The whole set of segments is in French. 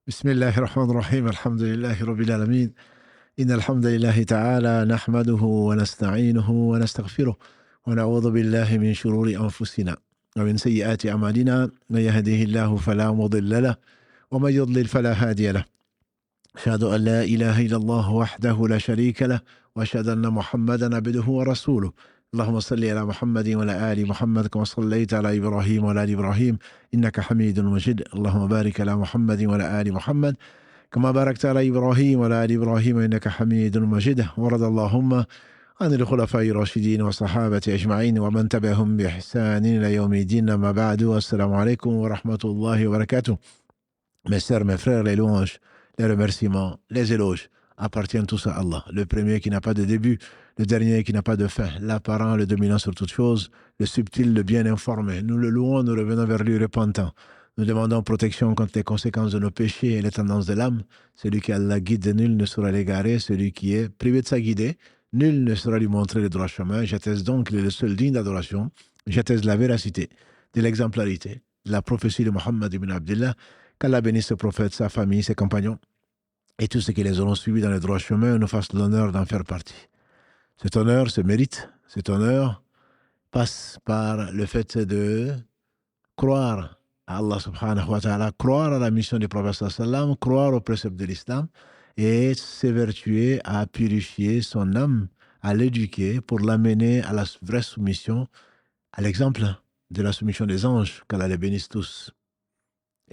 بسم الله الرحمن الرحيم الحمد لله رب العالمين إن الحمد لله تعالى نحمده ونستعينه ونستغفره ونعوذ بالله من شرور أنفسنا ومن سيئات أعمالنا من يهده الله فلا مضل له ومن يضلل فلا هادي له أشهد أن لا إله إلا الله وحده لا شريك له وأشهد أن محمدا عبده ورسوله اللهم صل على محمد وعلى آل محمد كما صليت على إبراهيم وعلى آل إبراهيم إنك حميد مجيد اللهم بارك على محمد وعلى آل محمد كما باركت على إبراهيم وعلى آل إبراهيم إنك حميد مجيد ورضى اللهم عن الخلفاء الراشدين والصحابة أجمعين ومن تبعهم بإحسان إلى يوم الدين أما بعد والسلام عليكم ورحمة الله وبركاته. Mes sœurs, mes frères, les louanges, les remerciements, les éloges appartiennent tous à Allah, le premier qui n'a pas de début, le dernier qui n'a pas de fin, l'apparent, le dominant sur toutes choses, le subtil, le bien informé. Nous le louons, nous revenons vers lui repentant. Nous demandons protection contre les conséquences de nos péchés et les tendances de l'âme. Celui qui a la guide, nul ne saura l'égarer. Celui qui est privé de sa guidée, nul ne saura lui montrer le droit chemin. J'atteste donc qu'il est le seul digne d'adoration. J'atteste la véracité, de l'exemplarité, de la prophétie de Mohammed ibn Abdullah. Qu'Allah bénisse ce prophète, sa famille, ses compagnons et tous ceux qui les auront suivis dans le droit chemin nous fassent l'honneur d'en faire partie. Cet honneur, ce mérite, cet honneur passe par le fait de croire à Allah subhanahu wa ta'ala, croire à la mission du prophète sallam, croire aux préceptes de l'islam et s'évertuer à purifier son âme, à l'éduquer pour l'amener à la vraie soumission, à l'exemple de la soumission des anges, qu'Allah les bénisse tous.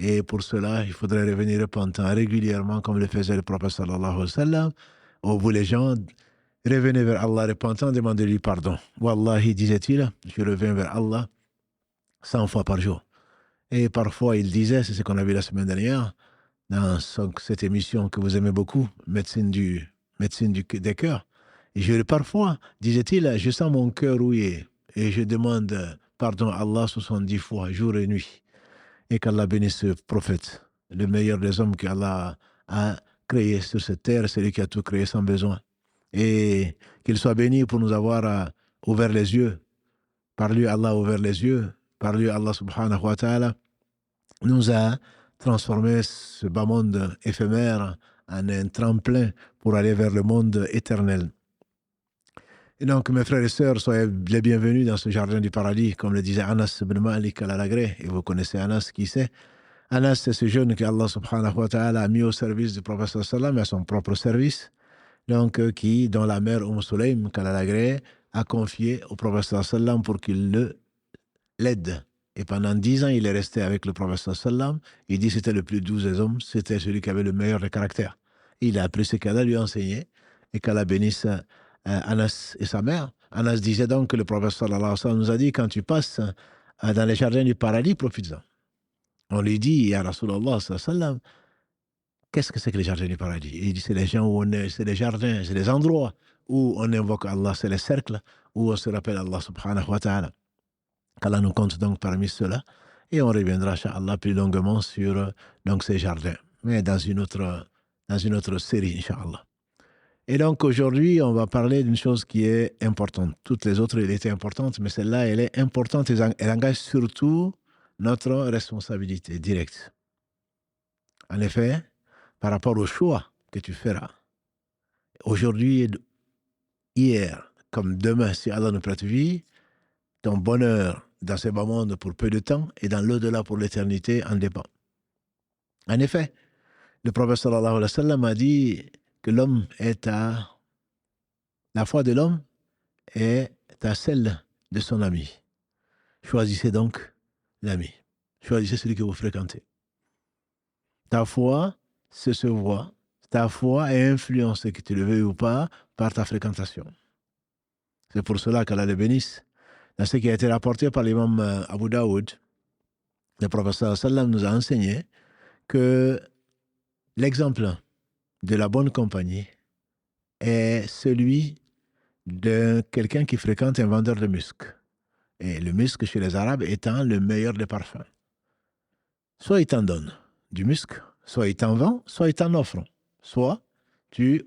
Et pour cela, il faudrait revenir repentant régulièrement, comme le faisait le prophète sallallahu alayhi wa sallam. Oh, vous les gens, revenez vers Allah repentant, demandez-lui pardon. Wallahi, disait-il, je reviens vers Allah 100 fois par jour. Et parfois, il disait, c'est ce qu'on a vu la semaine dernière, dans cette émission que vous aimez beaucoup, médecine des cœurs. Et parfois, disait-il, je sens mon cœur rouillé et je demande pardon à Allah 70 fois, jour et nuit. Et qu'Allah bénisse ce prophète, le meilleur des hommes qu'Allah a créé sur cette terre, celui qui a tout créé sans besoin. Et qu'il soit béni pour nous avoir ouvert les yeux. Par lui, Allah a ouvert les yeux. Par lui, Allah subhanahu wa ta'ala nous a transformé ce bas monde éphémère en un tremplin pour aller vers le monde éternel. Et donc, mes frères et sœurs, soyez les bienvenus dans ce jardin du paradis, comme le disait Anas ibn Malik al-Alagré. Et vous connaissez Anas, qui c'est? Anas, c'est ce jeune que Allah subhanahu wa ta'ala a mis au service du prophète sallam et à son propre service. Donc, dont la mère Sulaym al-Alagré a confié au prophète sallam pour qu'il l'aide. Et pendant 10 ans, il est resté avec le prophète sallam. Il dit que c'était le plus doux des hommes, c'était celui qui avait le meilleur des caractères. Il a appris ce qu'Allah lui a enseigné et qu'Allah bénisse Anas et sa mère. Anas disait donc que le prophète sallallahu alayhi wa sallam nous a dit, quand tu passes dans les jardins du paradis, profites-en. On lui dit, ya Rasulallah sallallahu alayhi wa sallam, qu'est-ce que c'est que les jardins du paradis? Et il dit, c'est les gens où on est, c'est les jardins, c'est les endroits où on invoque Allah, c'est les cercles où on se rappelle Allah subhanahu wa ta'ala. Qu'Allah nous compte donc parmi ceux-là et on reviendra, incha'Allah, plus longuement sur donc, ces jardins, mais dans une autre série, incha'Allah. Et donc aujourd'hui, on va parler d'une chose qui est importante. Toutes les autres, elles étaient importantes, mais celle-là, elle est importante et elle engage surtout notre responsabilité directe. En effet, par rapport au choix que tu feras, aujourd'hui, hier, comme demain, si Allah nous prête vie, ton bonheur dans ce bas monde pour peu de temps et dans l'au-delà pour l'éternité en dépend. En effet, le prophète sallallahu alayhi wa sallam a dit que la foi de l'homme est à celle de son ami. Choisissez donc l'ami. Choisissez celui que vous fréquentez. Ta foi, se voit. Ta foi est influencée, que tu le veuilles ou pas, par ta fréquentation. C'est pour cela qu'Allah le bénisse. Dans ce qui a été rapporté par l'imam Abu Daoud, le prophète sallallahu alayhi wa sallam nous a enseigné que l'exemple de la bonne compagnie est celui de quelqu'un qui fréquente un vendeur de musc. Et le musc chez les Arabes étant le meilleur des parfums. Soit il t'en donne du musc, soit il t'en vend, soit il t'en offre. Soit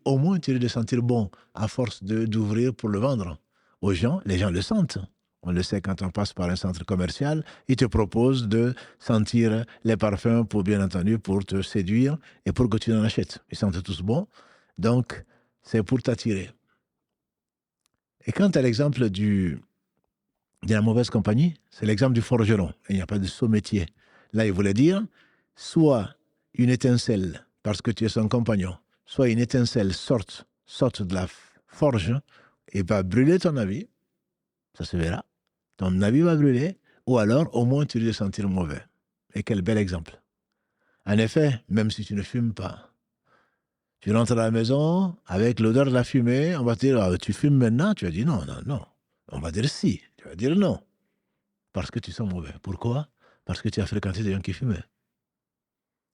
au moins tu risques de sentir bon à force d'ouvrir pour le vendre aux gens. Les gens le sentent. On le sait quand on passe par un centre commercial, ils te proposent de sentir les parfums pour, bien entendu, pour te séduire et pour que tu en achètes. Ils sentent tous bons, donc c'est pour t'attirer. Et quant à l'exemple de la mauvaise compagnie, c'est l'exemple du forgeron. Il n'y a pas de saut métier. Là, il voulait dire, soit une étincelle, parce que tu es son compagnon, soit une étincelle sorte de la forge et va brûler ton habit, ça se verra, ton habit va brûler, ou alors au moins tu vas te sentir mauvais. Et quel bel exemple. En effet, même si tu ne fumes pas, tu rentres à la maison avec l'odeur de la fumée, on va te dire, ah, tu fumes maintenant? Tu vas dire non, non, non. On va dire si, tu vas dire non. Parce que tu sens mauvais. Pourquoi? Parce que tu as fréquenté des gens qui fumaient.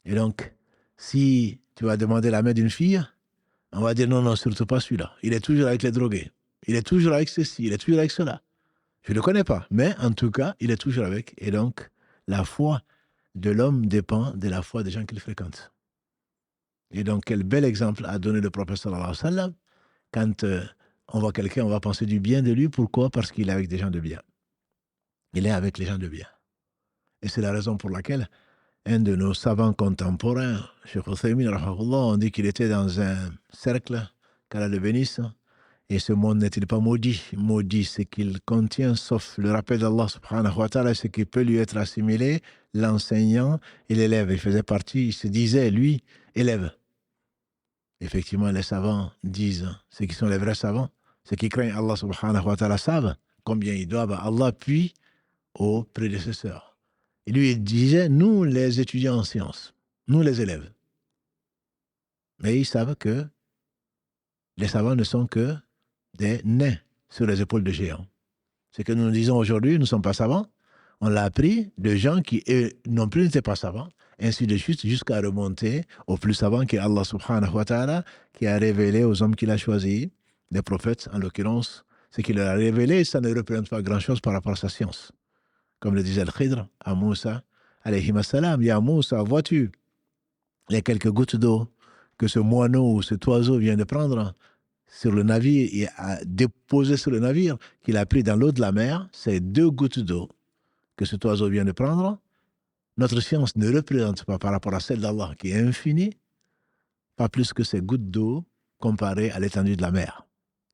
Et donc, si tu vas demander la main d'une fille, on va dire non, non, surtout pas celui-là. Il est toujours avec les drogués. Il est toujours avec ceci, il est toujours avec cela. Je ne le connais pas, mais en tout cas, il est toujours avec. Et donc, la foi de l'homme dépend de la foi des gens qu'il fréquente. Et donc, quel bel exemple a donné le prophète sallallahu alayhi wa sallam. Quand on voit quelqu'un, on va penser du bien de lui. Pourquoi? Parce qu'il est avec des gens de bien. Il est avec les gens de bien. Et c'est la raison pour laquelle un de nos savants contemporains, Cheikh Uthaymin, on dit qu'il était dans un cercle, qu'Allah le bénisse, et ce monde n'est-il pas maudit? Maudit, c'est qu'il contient, sauf le rappel d'Allah subhanahu wa ta'ala, ce qui peut lui être assimilé, l'enseignant et l'élève. Il faisait partie, il se disait, lui, élève. Effectivement, les savants disent, ceux qui sont les vrais savants, ceux qui craignent Allah subhanahu wa ta'ala savent combien ils doivent à Allah, puis aux prédécesseurs. Et lui, il disait, nous, les étudiants en sciences, nous, les élèves. Mais ils savent que les savants ne sont que des nains sur les épaules de géants. Ce que nous disons aujourd'hui, nous ne sommes pas savants. On l'a appris de gens qui non plus n'étaient pas savants, ainsi de suite, jusqu'à remonter au plus savant qui est Allah subhanahu wa ta'ala, qui a révélé aux hommes qu'il a choisis, des prophètes en l'occurrence, ce qu'il leur a révélé, ça ne représente pas grand-chose par rapport à sa science. Comme le disait le Khidr à Moussa, alayhi salam, ya Moussa, vois-tu les quelques gouttes d'eau que ce moineau ou cet oiseau vient de prendre sur le navire et a déposé sur le navire, qu'il a pris dans l'eau de la mer, ces 2 gouttes d'eau que cet oiseau vient de prendre, notre science ne représente pas par rapport à celle d'Allah qui est infinie, pas plus que ces gouttes d'eau comparées à l'étendue de la mer.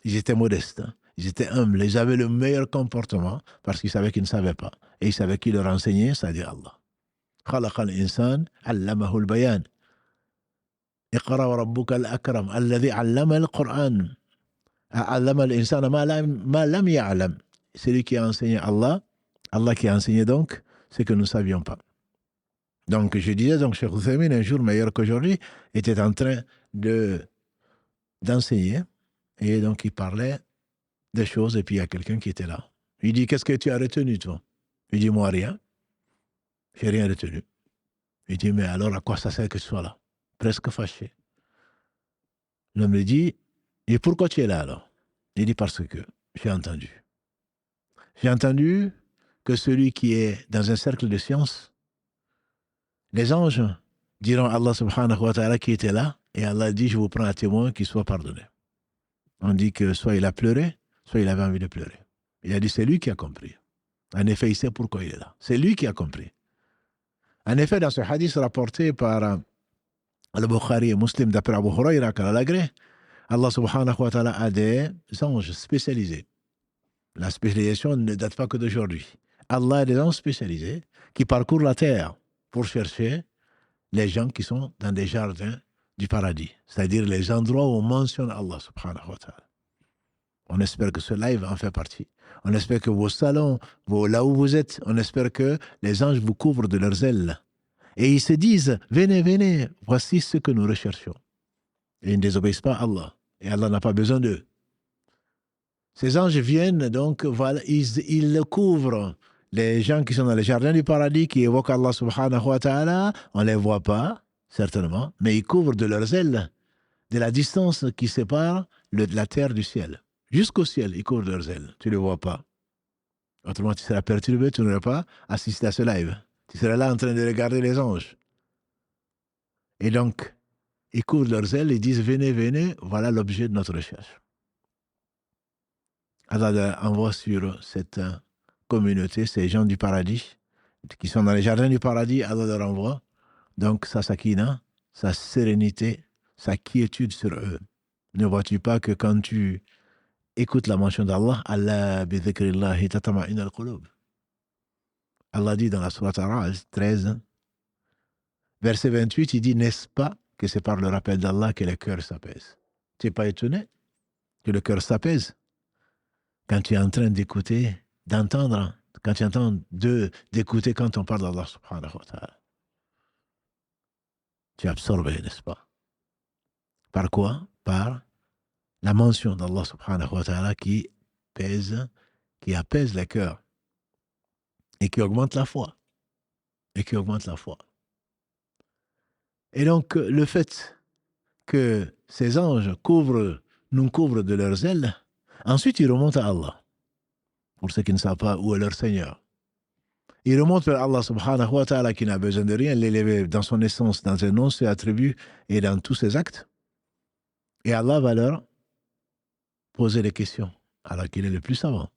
Ils étaient modestes, hein. Ils étaient humbles, ils avaient le meilleur comportement parce qu'ils savaient qu'ils ne savaient pas. Et ils savaient qui leur enseignait, c'est-à-dire Allah. خلق الإنسان علمه البيان اقرأ وربك الأكرم الذي علم القرآن علم الإنسان ما لم يعلم. C'est lui qui a enseigné Allah, Allah qui a enseigné donc ce que nous ne savions pas. Donc je disais, donc Cheikh Uthaymin, un jour meilleur qu'aujourd'hui, était en train d'enseigner et donc il parlait des choses et puis il y a quelqu'un qui était là. Il dit, qu'est-ce que tu as retenu toi? Il dit, moi rien, j'ai rien retenu. Il dit, mais alors à quoi ça sert que tu sois là? Presque fâché. L'homme lui dit, et pourquoi tu es là alors? Il dit, parce que j'ai entendu. J'ai entendu que celui qui est dans un cercle de science, les anges diront à Allah subhanahu wa ta'ala qui était là, et Allah dit, je vous prends à témoin qu'il soit pardonné. On dit que soit il a pleuré, soit il avait envie de pleurer. Il a dit, c'est lui qui a compris. En effet, il sait pourquoi il est là. C'est lui qui a compris. En effet, dans ce hadith rapporté par Al-Bukhari et Muslim d'après Abu Huraira, qu'Allah l'agrée, Allah subhanahu wa ta'ala a des anges spécialisés. La spécialisation ne date pas que d'aujourd'hui. Allah a des anges spécialisés qui parcourent la terre pour chercher les gens qui sont dans des jardins du paradis, c'est-à-dire les endroits où on mentionne Allah subhanahu wa ta'ala. On espère que ce live en fait partie. On espère que vos salons, là où vous êtes, on espère que les anges vous couvrent de leurs ailes. Et ils se disent, venez, venez, voici ce que nous recherchons. Et ils ne désobéissent pas à Allah. Et Allah n'a pas besoin d'eux. Ces anges viennent donc, voilà, ils couvrent les gens qui sont dans les jardins du paradis, qui évoquent Allah subhanahu wa ta'ala. On ne les voit pas, certainement, mais ils couvrent de leurs ailes, de la distance qui sépare la terre du ciel. Jusqu'au ciel, ils couvrent de leurs ailes. Tu ne les vois pas. Autrement, tu seras perturbé, tu n'aurais pas assisté à ce live. Tu serais là en train de regarder les anges. Et donc, ils couvrent leurs ailes et disent, venez, venez, voilà l'objet de notre recherche. Allah envoie sur cette communauté, ces gens du paradis, qui sont dans les jardins du paradis, Allah leur envoie donc sa sakina, sa sérénité, sa quiétude sur eux. Ne vois-tu pas que quand tu écoutes la mention d'Allah, Allah bi dhikrillahi tatama'inna al-qulub. Allah dit dans la sourate Ar-Ra'd 13, verset 28, il dit, n'est-ce pas que c'est par le rappel d'Allah que le cœur s'apaise? Tu n'es pas étonné que le cœur s'apaise quand tu es en train d'écouter, d'entendre, quand tu entends d'écouter quand on parle d'Allah subhanahu wa ta'ala. Tu es absorbé, n'est-ce pas? Par quoi? Par la mention d'Allah subhanahu wa ta'ala qui pèse, qui apaise le cœur et qui augmente la foi. Et qui augmente la foi. Et donc, le fait que ces anges nous couvrent de leurs ailes, ensuite ils remontent à Allah. Pour ceux qui ne savent pas où est leur Seigneur. Ils remontent vers Allah subhanahu wa ta'ala qui n'a besoin de rien, l'élever dans son essence, dans ses noms, ses attributs et dans tous ses actes. Et Allah va leur poser des questions, alors qu'il est le plus savant,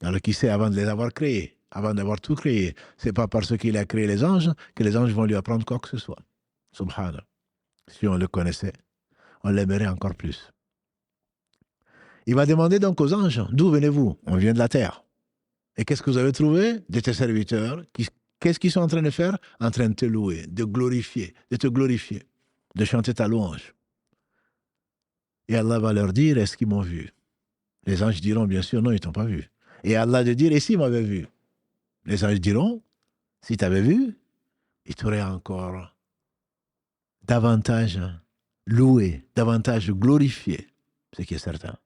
alors qu'il sait avant de les avoir créés, avant d'avoir tout créé. Ce n'est pas parce qu'il a créé les anges que les anges vont lui apprendre quoi que ce soit. Subhanallah. Si on le connaissait, on l'aimerait encore plus. Il va demander donc aux anges, d'où venez-vous? On vient de la terre. Et qu'est-ce que vous avez trouvé? De tes serviteurs. Qu'est-ce qu'ils sont en train de faire? En train de te louer, de te glorifier, de chanter ta louange. Et Allah va leur dire, est-ce qu'ils m'ont vu? Les anges diront, bien sûr, non, ils ne t'ont pas vu. Et Allah de dire, et s'ils m'avaient vu? Les anges diront, si tu avais vu, ils t'auraient encore davantage loué, davantage glorifié, ce qui est certain.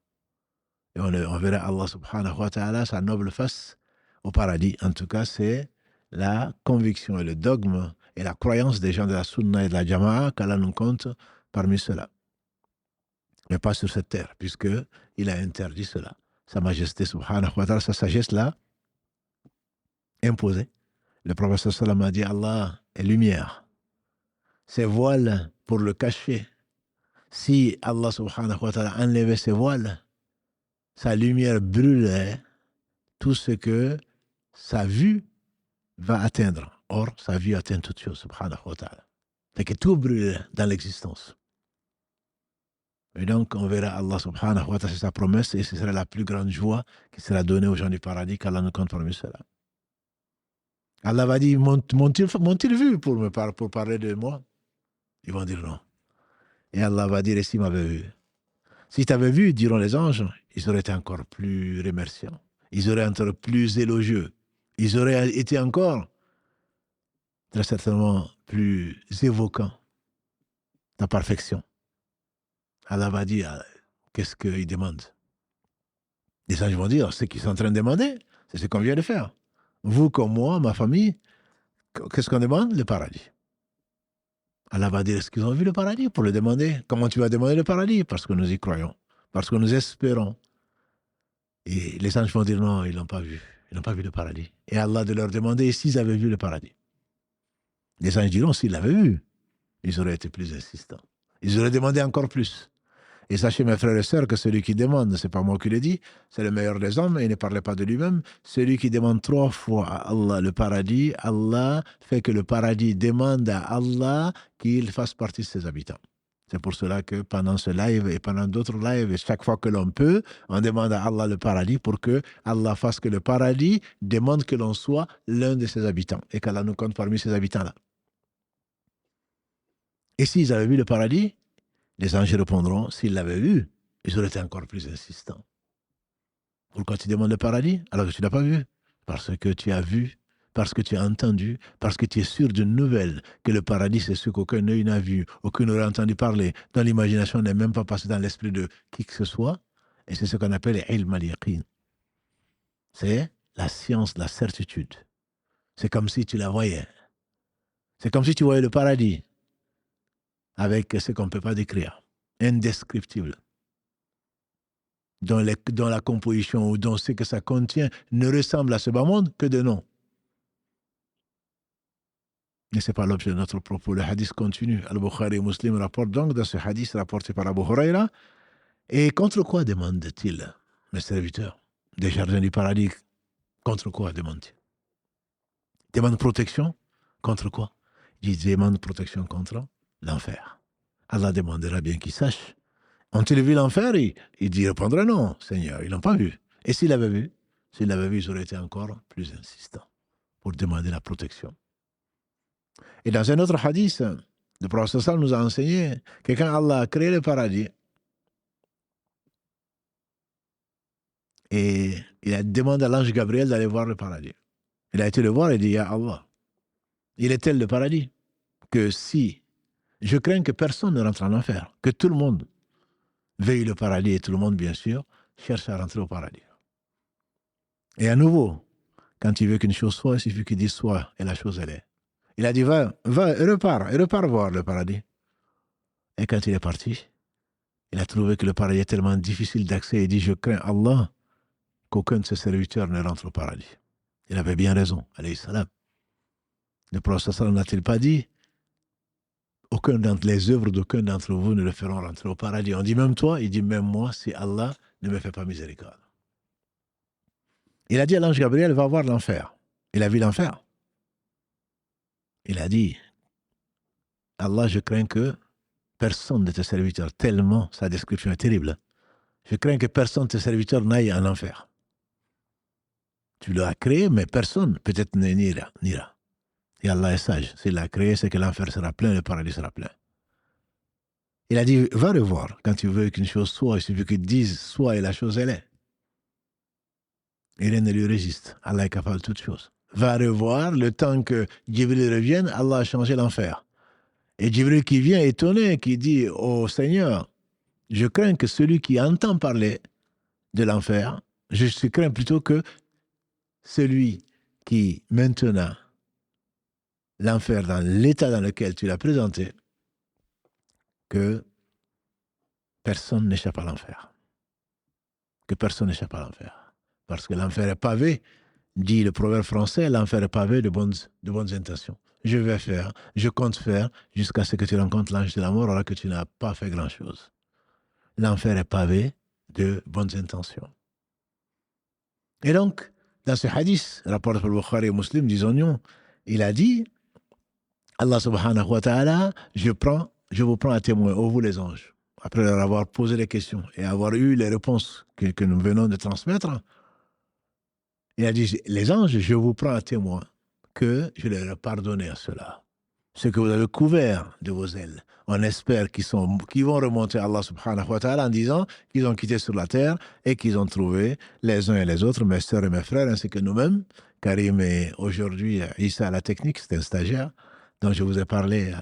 Et on verra Allah subhanahu wa ta'ala, sa noble face au paradis. En tout cas, c'est la conviction et le dogme et la croyance des gens de la Sunna et de la Jama'a qu'Allah nous compte parmi ceux-là. Mais pas sur cette terre, puisqu'il a interdit cela. Sa majesté subhanahu wa ta'ala, sa sagesse l'a imposé. Le prophète sallam a dit, Allah est lumière. Ses voiles pour le cacher. Si Allah subhanahu wa ta'ala enlevait ses voiles, sa lumière brûlait tout ce que sa vue va atteindre. Or, sa vue atteint toute chose, subhanahu wa ta'ala. C'est que tout brûle dans l'existence. Et donc, on verra Allah subhanahu wa ta'ala, c'est sa promesse, et ce sera la plus grande joie qui sera donnée aux gens du paradis, qu'Allah nous compte parmi cela. Allah va dire, m'ont-ils vu pour parler de moi? Ils vont dire non. Et Allah va dire, et s'ils m'avaient vu? Si tu avais vu, diront les anges, ils auraient été encore plus remerciants. Ils auraient été encore plus élogieux. Ils auraient été encore, très certainement, plus évoquants ta perfection. Allah va dire, qu'est-ce qu'ils demandent? Les anges vont dire, ce qu'ils sont en train de demander, c'est ce qu'on vient de faire. Vous comme moi, ma famille, qu'est-ce qu'on demande? Le paradis. Allah va dire, est-ce qu'ils ont vu le paradis pour le demander? Comment tu vas demander le paradis? Parce que nous y croyons, parce que nous espérons. Et les anges vont dire, non, ils ne l'ont pas vu. Ils n'ont pas vu le paradis. Et Allah de leur demander s'ils avaient vu le paradis. Les anges diront, s'ils l'avaient vu, ils auraient été plus insistants. Ils auraient demandé encore plus. Et sachez, mes frères et sœurs, que celui qui demande, ce n'est pas moi qui le dis, c'est le meilleur des hommes, et il ne parlait pas de lui-même. Celui qui demande 3 fois à Allah le paradis, Allah fait que le paradis demande à Allah qu'il fasse partie de ses habitants. C'est pour cela que pendant ce live et pendant d'autres lives, chaque fois que l'on peut, on demande à Allah le paradis pour que Allah fasse que le paradis demande que l'on soit l'un de ses habitants et qu'Allah nous compte parmi ces habitants-là. Et s'ils avaient vu le paradis, les anges répondront, s'ils l'avaient vu, ils auraient été encore plus insistants. Pourquoi tu demandes le paradis alors que tu ne l'as pas vu? Parce que tu as vu, parce que tu as entendu, parce que tu es sûr d'une nouvelle, que le paradis c'est ce qu'aucun œil n'a vu, aucun n'aurait entendu parler, dans l'imagination n'est même pas passé dans l'esprit de qui que ce soit, et c'est ce qu'on appelle ilm al-yaqin. C'est la science, la certitude. C'est comme si tu la voyais. C'est comme si tu voyais le paradis avec ce qu'on ne peut pas décrire, indescriptible, dont la composition ou dont ce que ça contient ne ressemble à ce bas monde que de nom. Mais ce n'est pas l'objet de notre propos. Le hadith continue. Al-Bukhari et Muslim rapportent donc dans ce hadith rapporté par Abu Huraira. Et contre quoi demande-t-il, mes serviteurs, des jardins du paradis? Contre quoi, demande-t-il? Demande protection contre quoi? Il demande protection contre l'enfer. Allah demandera bien qu'il sache. Ont-ils vu l'enfer? Il répondra non, Seigneur, ils n'ont pas vu. Et s'il avait vu? S'il l'avait vu, ils auraient été encore plus insistants pour demander la protection. Et dans un autre hadith, le prophète sallam nous a enseigné que quand Allah a créé le paradis, et il a demandé à l'ange Gabriel d'aller voir le paradis. Il a été le voir et dit, Ya Allah, il est tel le paradis que si je crains que personne ne rentre en enfer, que tout le monde veuille le paradis et tout le monde, bien sûr, cherche à rentrer au paradis. Et à nouveau, quand il veut qu'une chose soit, il suffit qu'il dise soit, et la chose elle est. Il a dit, va, repars voir le paradis. Et quand il est parti, il a trouvé que le paradis est tellement difficile d'accès, il dit, je crains Allah qu'aucun de ses serviteurs ne rentre au paradis. Il avait bien raison, alayhi salam. Le prophète sallam n'a-t-il pas dit, les œuvres d'aucun d'entre vous ne le feront rentrer au paradis. On dit même toi, il dit même moi, si Allah ne me fait pas miséricorde. Il a dit à l'ange Gabriel, va voir l'enfer. Il a vu l'enfer. Il a dit, Allah, je crains que personne de tes serviteurs, tellement sa description est terrible, je crains que personne de tes serviteurs n'aille en enfer. Tu l'as créé, mais personne peut-être n'ira. Et Allah est sage. S'il l'a créé, c'est que l'enfer sera plein, le paradis sera plein. Il a dit, va le voir. Quand tu veux qu'une chose soit, il suffit qu'il dise soit et la chose elle est. Et rien ne lui résiste. Allah est capable de toutes choses. Va revoir, le temps que Jibril revienne, Allah a changé l'enfer. Et Jibril qui vient étonné, qui dit au Seigneur, je crains que celui qui entend parler de l'enfer, je crains plutôt que celui qui maintenant l'enfer dans l'état dans lequel tu l'as présenté, que personne n'échappe à l'enfer. Que personne n'échappe à l'enfer. Parce que l'enfer est pavé, dit le proverbe français, l'enfer est pavé de bonnes intentions. Je vais faire, je compte faire, jusqu'à ce que tu rencontres l'ange de la mort, alors que tu n'as pas fait grand-chose. L'enfer est pavé de bonnes intentions. Et donc, dans ce hadith, rapporté par le Bukhari et Muslim, disons-nous, il a dit, Allah subhanahu wa ta'ala, je vous prends à témoin, ô vous les anges. Après leur avoir posé les questions et avoir eu les réponses que nous venons de transmettre, il a dit, les anges, je vous prends à témoin que je leur ai pardonné à cela. Ce que vous avez couvert de vos ailes. On espère qu'ils vont remonter à Allah subhanahu wa ta'ala en disant qu'ils ont quitté sur la terre et qu'ils ont trouvé les uns et les autres, mes sœurs et mes frères, ainsi que nous-mêmes. Karim est aujourd'hui, Issa à la technique, c'est un stagiaire dont je vous ai parlé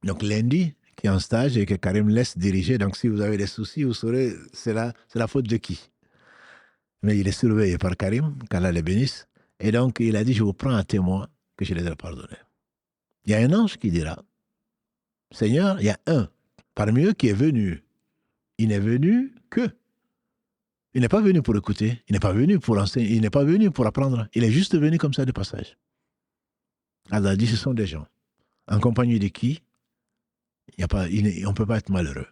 donc lundi, qui est en stage et que Karim laisse diriger. Donc si vous avez des soucis, vous saurez, c'est la faute de qui. Mais il est surveillé par Karim, qu'Allah le bénisse. Et donc il a dit, je vous prends à témoin que je les ai pardonnés. Il y a un ange qui dira, Seigneur, il y a un parmi eux qui est venu. Il n'est venu que. Il n'est pas venu pour écouter, il n'est pas venu pour enseigner, il n'est pas venu pour apprendre. Il est juste venu comme ça de passage. Allah dit, ce sont des gens en compagnie de qui on ne peut pas être malheureux.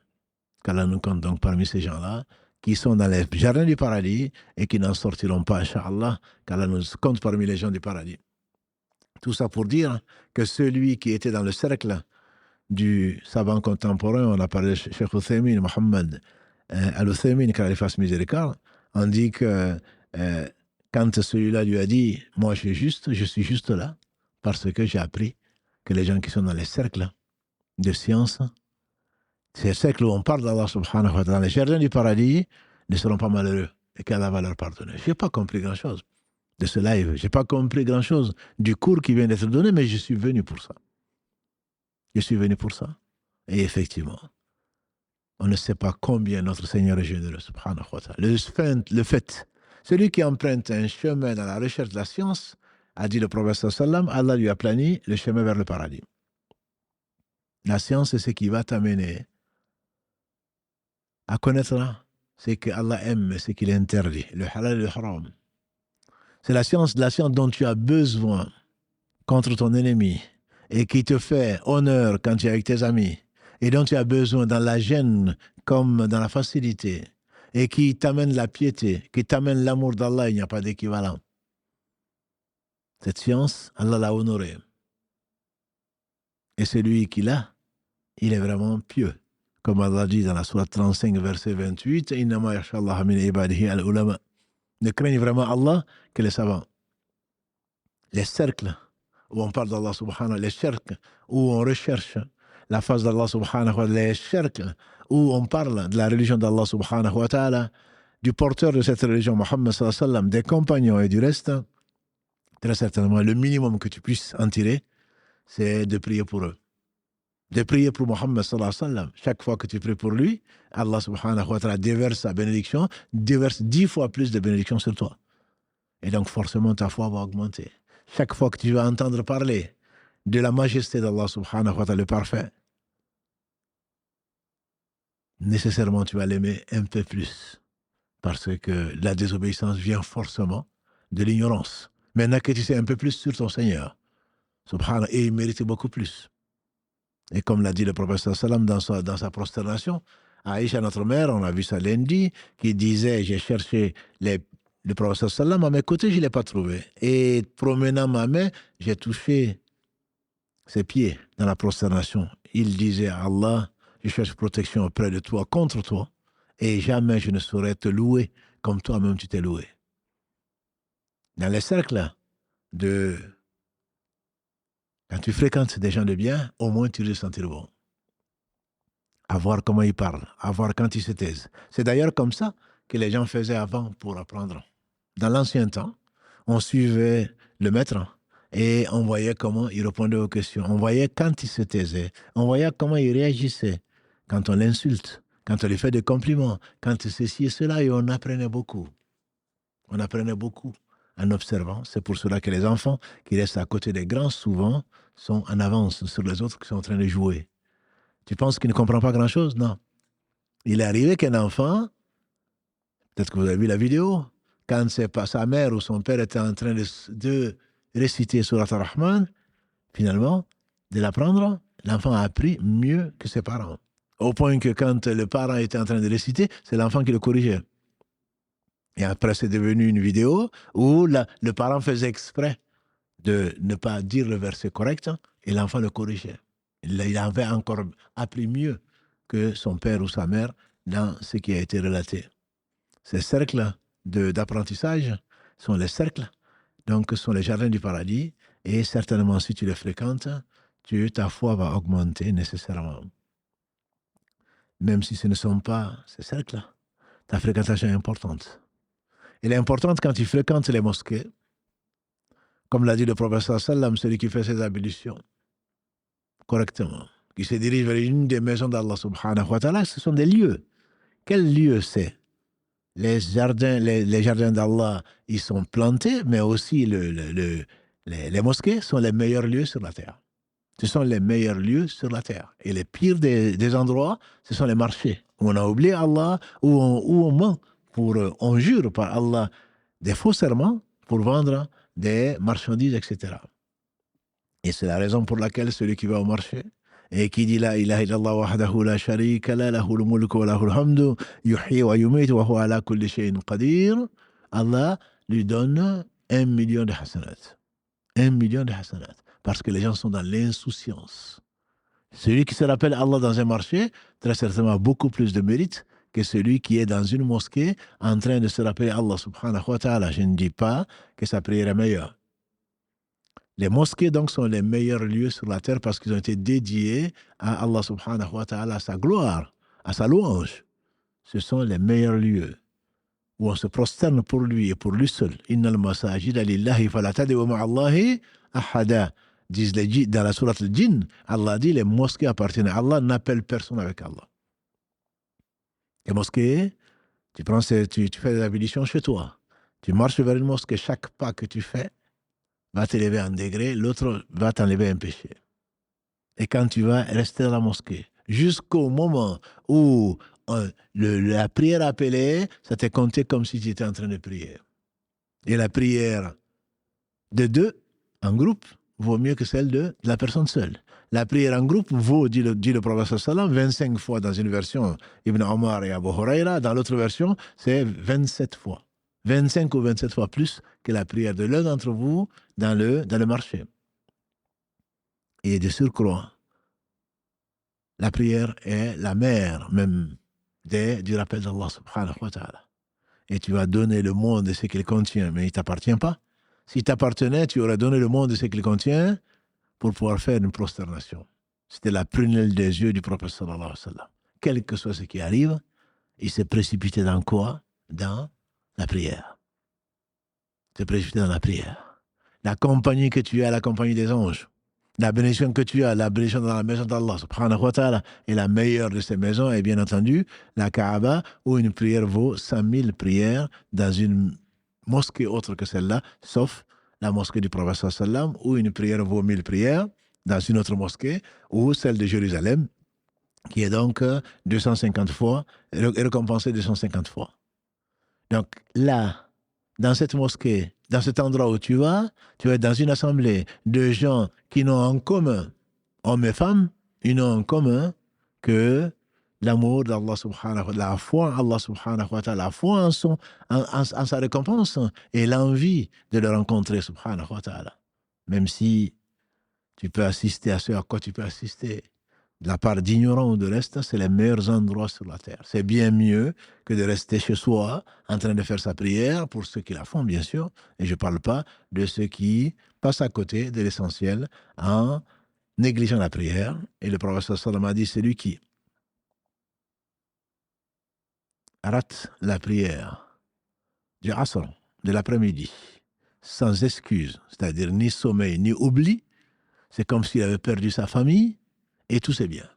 Qu'Allah nous compte donc parmi ces gens-là qui sont dans les jardins du paradis et qui n'en sortiront pas, Inch'Allah, qu'Allah nous compte parmi les gens du paradis. Tout ça pour dire que celui qui était dans le cercle du savant contemporain, on a parlé de Cheikh Uthaymin, Mohammed Al-Uthaymin, qu'Allah lui fasse miséricorde, on dit que quand celui-là lui a dit « Moi je suis juste là, parce que j'ai appris que les gens qui sont dans les cercles de science, ces cercles où on parle d'Allah subhanahu wa ta'ala, les jardins du paradis, ne seront pas malheureux et qu'Allah va leur pardonner. » Je n'ai pas compris grand-chose de ce live. Je n'ai pas compris grand-chose du cours qui vient d'être donné, mais je suis venu pour ça. Je suis venu pour ça. Et effectivement, on ne sait pas combien notre Seigneur est généreux, subhanahu wa ta'ala. Le fait, celui qui emprunte un chemin dans la recherche de la science, a dit le prophète sallam, Allah lui a plani le chemin vers le paradis. La science, c'est ce qui va t'amener à connaître ce que Allah aime et ce qu'il interdit, le halal et le haram. C'est la science dont tu as besoin contre ton ennemi et qui te fait honneur quand tu es avec tes amis et dont tu as besoin dans la gêne comme dans la facilité et qui t'amène la piété, qui t'amène l'amour d'Allah, il n'y a pas d'équivalent. Cette science, Allah l'a honorée. Et celui qui l'a, il est vraiment pieux. Comme Allah dit dans la sourate 35, verset 28, Innama yashallaha min ibadihi al-ulama. Ne craignent vraiment Allah que les savants. Les cercles où on parle d'Allah subhanahu wa ta'ala, les cercles où on recherche la face d'Allah subhanahu wa ta'ala, les cercles où on parle de la religion d'Allah subhanahu wa ta'ala, du porteur de cette religion, Muhammad sallallahu alayhi wa sallam, des compagnons et du reste, très certainement, le minimum que tu puisses en tirer, c'est de prier pour eux. De prier pour Muhammad sallallahu alayhi wa sallam. Chaque fois que tu pries pour lui, Allah subhanahu wa ta'ala déverse sa bénédiction, déverse 10 fois plus de bénédictions sur toi. Et donc forcément ta foi va augmenter. Chaque fois que tu vas entendre parler de la majesté d'Allah subhanahu wa ta'ala, le parfait, nécessairement tu vas l'aimer un peu plus. Parce que la désobéissance vient forcément de l'ignorance. Maintenant que tu sais un peu plus sur ton Seigneur, subhanahu, et il mérite beaucoup plus. Et comme l'a dit le prophète sallam dans sa prosternation, Aïcha, notre mère, on a vu ça lundi, qui disait, j'ai cherché le prophète sallam à mes côtés, je ne l'ai pas trouvé. Et promenant ma main, j'ai touché ses pieds dans la prosternation. Il disait à Allah, je cherche protection auprès de toi, contre toi, et jamais je ne saurais te louer comme toi-même tu t'es loué. Dans les cercles quand tu fréquentes des gens de bien, au moins tu les sentir bon. À voir comment ils parlent, à voir quand ils se taisent. C'est d'ailleurs comme ça que les gens faisaient avant pour apprendre. Dans l'ancien temps, on suivait le maître et on voyait comment il répondait aux questions. On voyait quand il se taisait. On voyait comment il réagissait quand on l'insulte, quand on lui fait des compliments, quand ceci et cela, et on apprenait beaucoup. On apprenait beaucoup en observant. C'est pour cela que les enfants qui restent à côté des grands, souvent, sont en avance sur les autres qui sont en train de jouer. Tu penses qu'il ne comprend pas grand-chose? Non. Il est arrivé qu'un enfant, peut-être que vous avez vu la vidéo, quand sa mère ou son père était en train de réciter Surat Ar-Rahman, finalement, de l'apprendre, l'enfant a appris mieux que ses parents. Au point que quand le parent était en train de réciter, c'est l'enfant qui le corrigeait. Et après, c'est devenu une vidéo où le parent faisait exprès de ne pas dire le verset correct et l'enfant le corrigeait. Il avait encore appris mieux que son père ou sa mère dans ce qui a été relaté. Ces cercles d'apprentissage sont les cercles, donc sont les jardins du paradis, et certainement si tu les fréquentes, ta foi va augmenter nécessairement. Même si ce ne sont pas ces cercles, ta fréquentation est importante. Elle est importante quand tu fréquentes les mosquées, comme l'a dit le prophète sallam, celui qui fait ses ablutions correctement, qui se dirige vers une des maisons d'Allah subhanahu wa ta'ala, ce sont des lieux. Quel lieu c'est? Les jardins d'Allah, ils sont plantés, mais aussi les mosquées sont les meilleurs lieux sur la terre. Ce sont les meilleurs lieux sur la terre. Et les pires des endroits, ce sont les marchés, où on a oublié Allah, où on ment, on jure par Allah des faux serments pour vendre des marchandises, etc. Et c'est la raison pour laquelle celui qui va au marché et qui dit la ilaha illallah wahdahu la sharika la lahul mulku wa lahul hamdu yuhyi wa yumitu wa huwa ala kulli shay'in qadir, Allah lui donne 1 million de hasanat. 1 million de hasanat. Parce que les gens sont dans l'insouciance. Celui qui se rappelle Allah dans un marché, très certainement a beaucoup plus de mérite que celui qui est dans une mosquée en train de se rappeler Allah subhanahu wa ta'ala. Je ne dis pas que sa prière est meilleure. Les mosquées donc sont les meilleurs lieux sur la terre parce qu'ils ont été dédiés à Allah subhanahu wa ta'ala, à sa gloire, à sa louange. Ce sont les meilleurs lieux où on se prosterne pour lui et pour lui seul. Innal masajida lillahi fala tad'u ma'a Allahi ahada. Disent dans la sourate Al-Jinn, Allah dit les mosquées appartiennent à Allah, n'appelle personne avec Allah. Les mosquées, tu fais des ablutions chez toi. Tu marches vers une mosquée, chaque pas que tu fais va t'élever un degré, l'autre va t'enlever un péché. Et quand tu vas rester dans la mosquée, jusqu'au moment où la prière appelée, ça t'est compté comme si tu étais en train de prier. Et la prière de deux, en groupe, vaut mieux que celle de la personne seule. La prière en groupe vaut, dit le prophète sallam, 25 fois dans une version, Ibn Omar et Abu Huraira. Dans l'autre version, c'est 27 fois. 25 ou 27 fois plus que la prière de l'un d'entre vous dans le marché. Et de surcroît, la prière est la mère même du rappel d'Allah subhanahu wa ta'ala. Et tu vas donner le monde de ce qu'il contient, mais il ne t'appartient pas. S'il t'appartenait, tu aurais donné le monde de ce qu'il contient pour pouvoir faire une prosternation. C'était la prunelle des yeux du prophète sallallahu alayhi wa sallam. Quel que soit ce qui arrive, il s'est précipité dans quoi? Dans la prière. Il s'est précipité dans la prière. La compagnie que tu as, la compagnie des anges. La bénédiction que tu as, la bénédiction dans la maison d'Allah, subhanahu wa ta'ala, est la meilleure de ces maisons, et bien entendu, la Kaaba, où une prière vaut 100 000 prières dans une mosquée autre que celle-là, sauf la mosquée du prophète sallam, où une prière vaut 1000 prières, dans une autre mosquée, ou celle de Jérusalem, qui est donc 250 fois, récompensée 250 fois. Donc là, dans cette mosquée, dans cet endroit où tu vas être dans une assemblée de gens qui n'ont en commun, hommes et femmes, ils n'ont en commun que l'amour d'Allah subhanahu wa ta'ala, la foi en Allah subhanahu wa ta'ala, la foi en sa récompense et l'envie de le rencontrer subhanahu wa ta'ala. Même si tu peux assister à ce à quoi tu peux assister de la part d'ignorants ou de reste, c'est les meilleurs endroits sur la terre. C'est bien mieux que de rester chez soi en train de faire sa prière, pour ceux qui la font, bien sûr, et je ne parle pas de ceux qui passent à côté de l'essentiel en négligeant la prière. Et le prophète sallam a dit, celui qui rate la prière du Asr, de l'après-midi, sans excuse, c'est-à-dire ni sommeil, ni oubli, c'est comme s'il avait perdu sa famille et tous ses biens.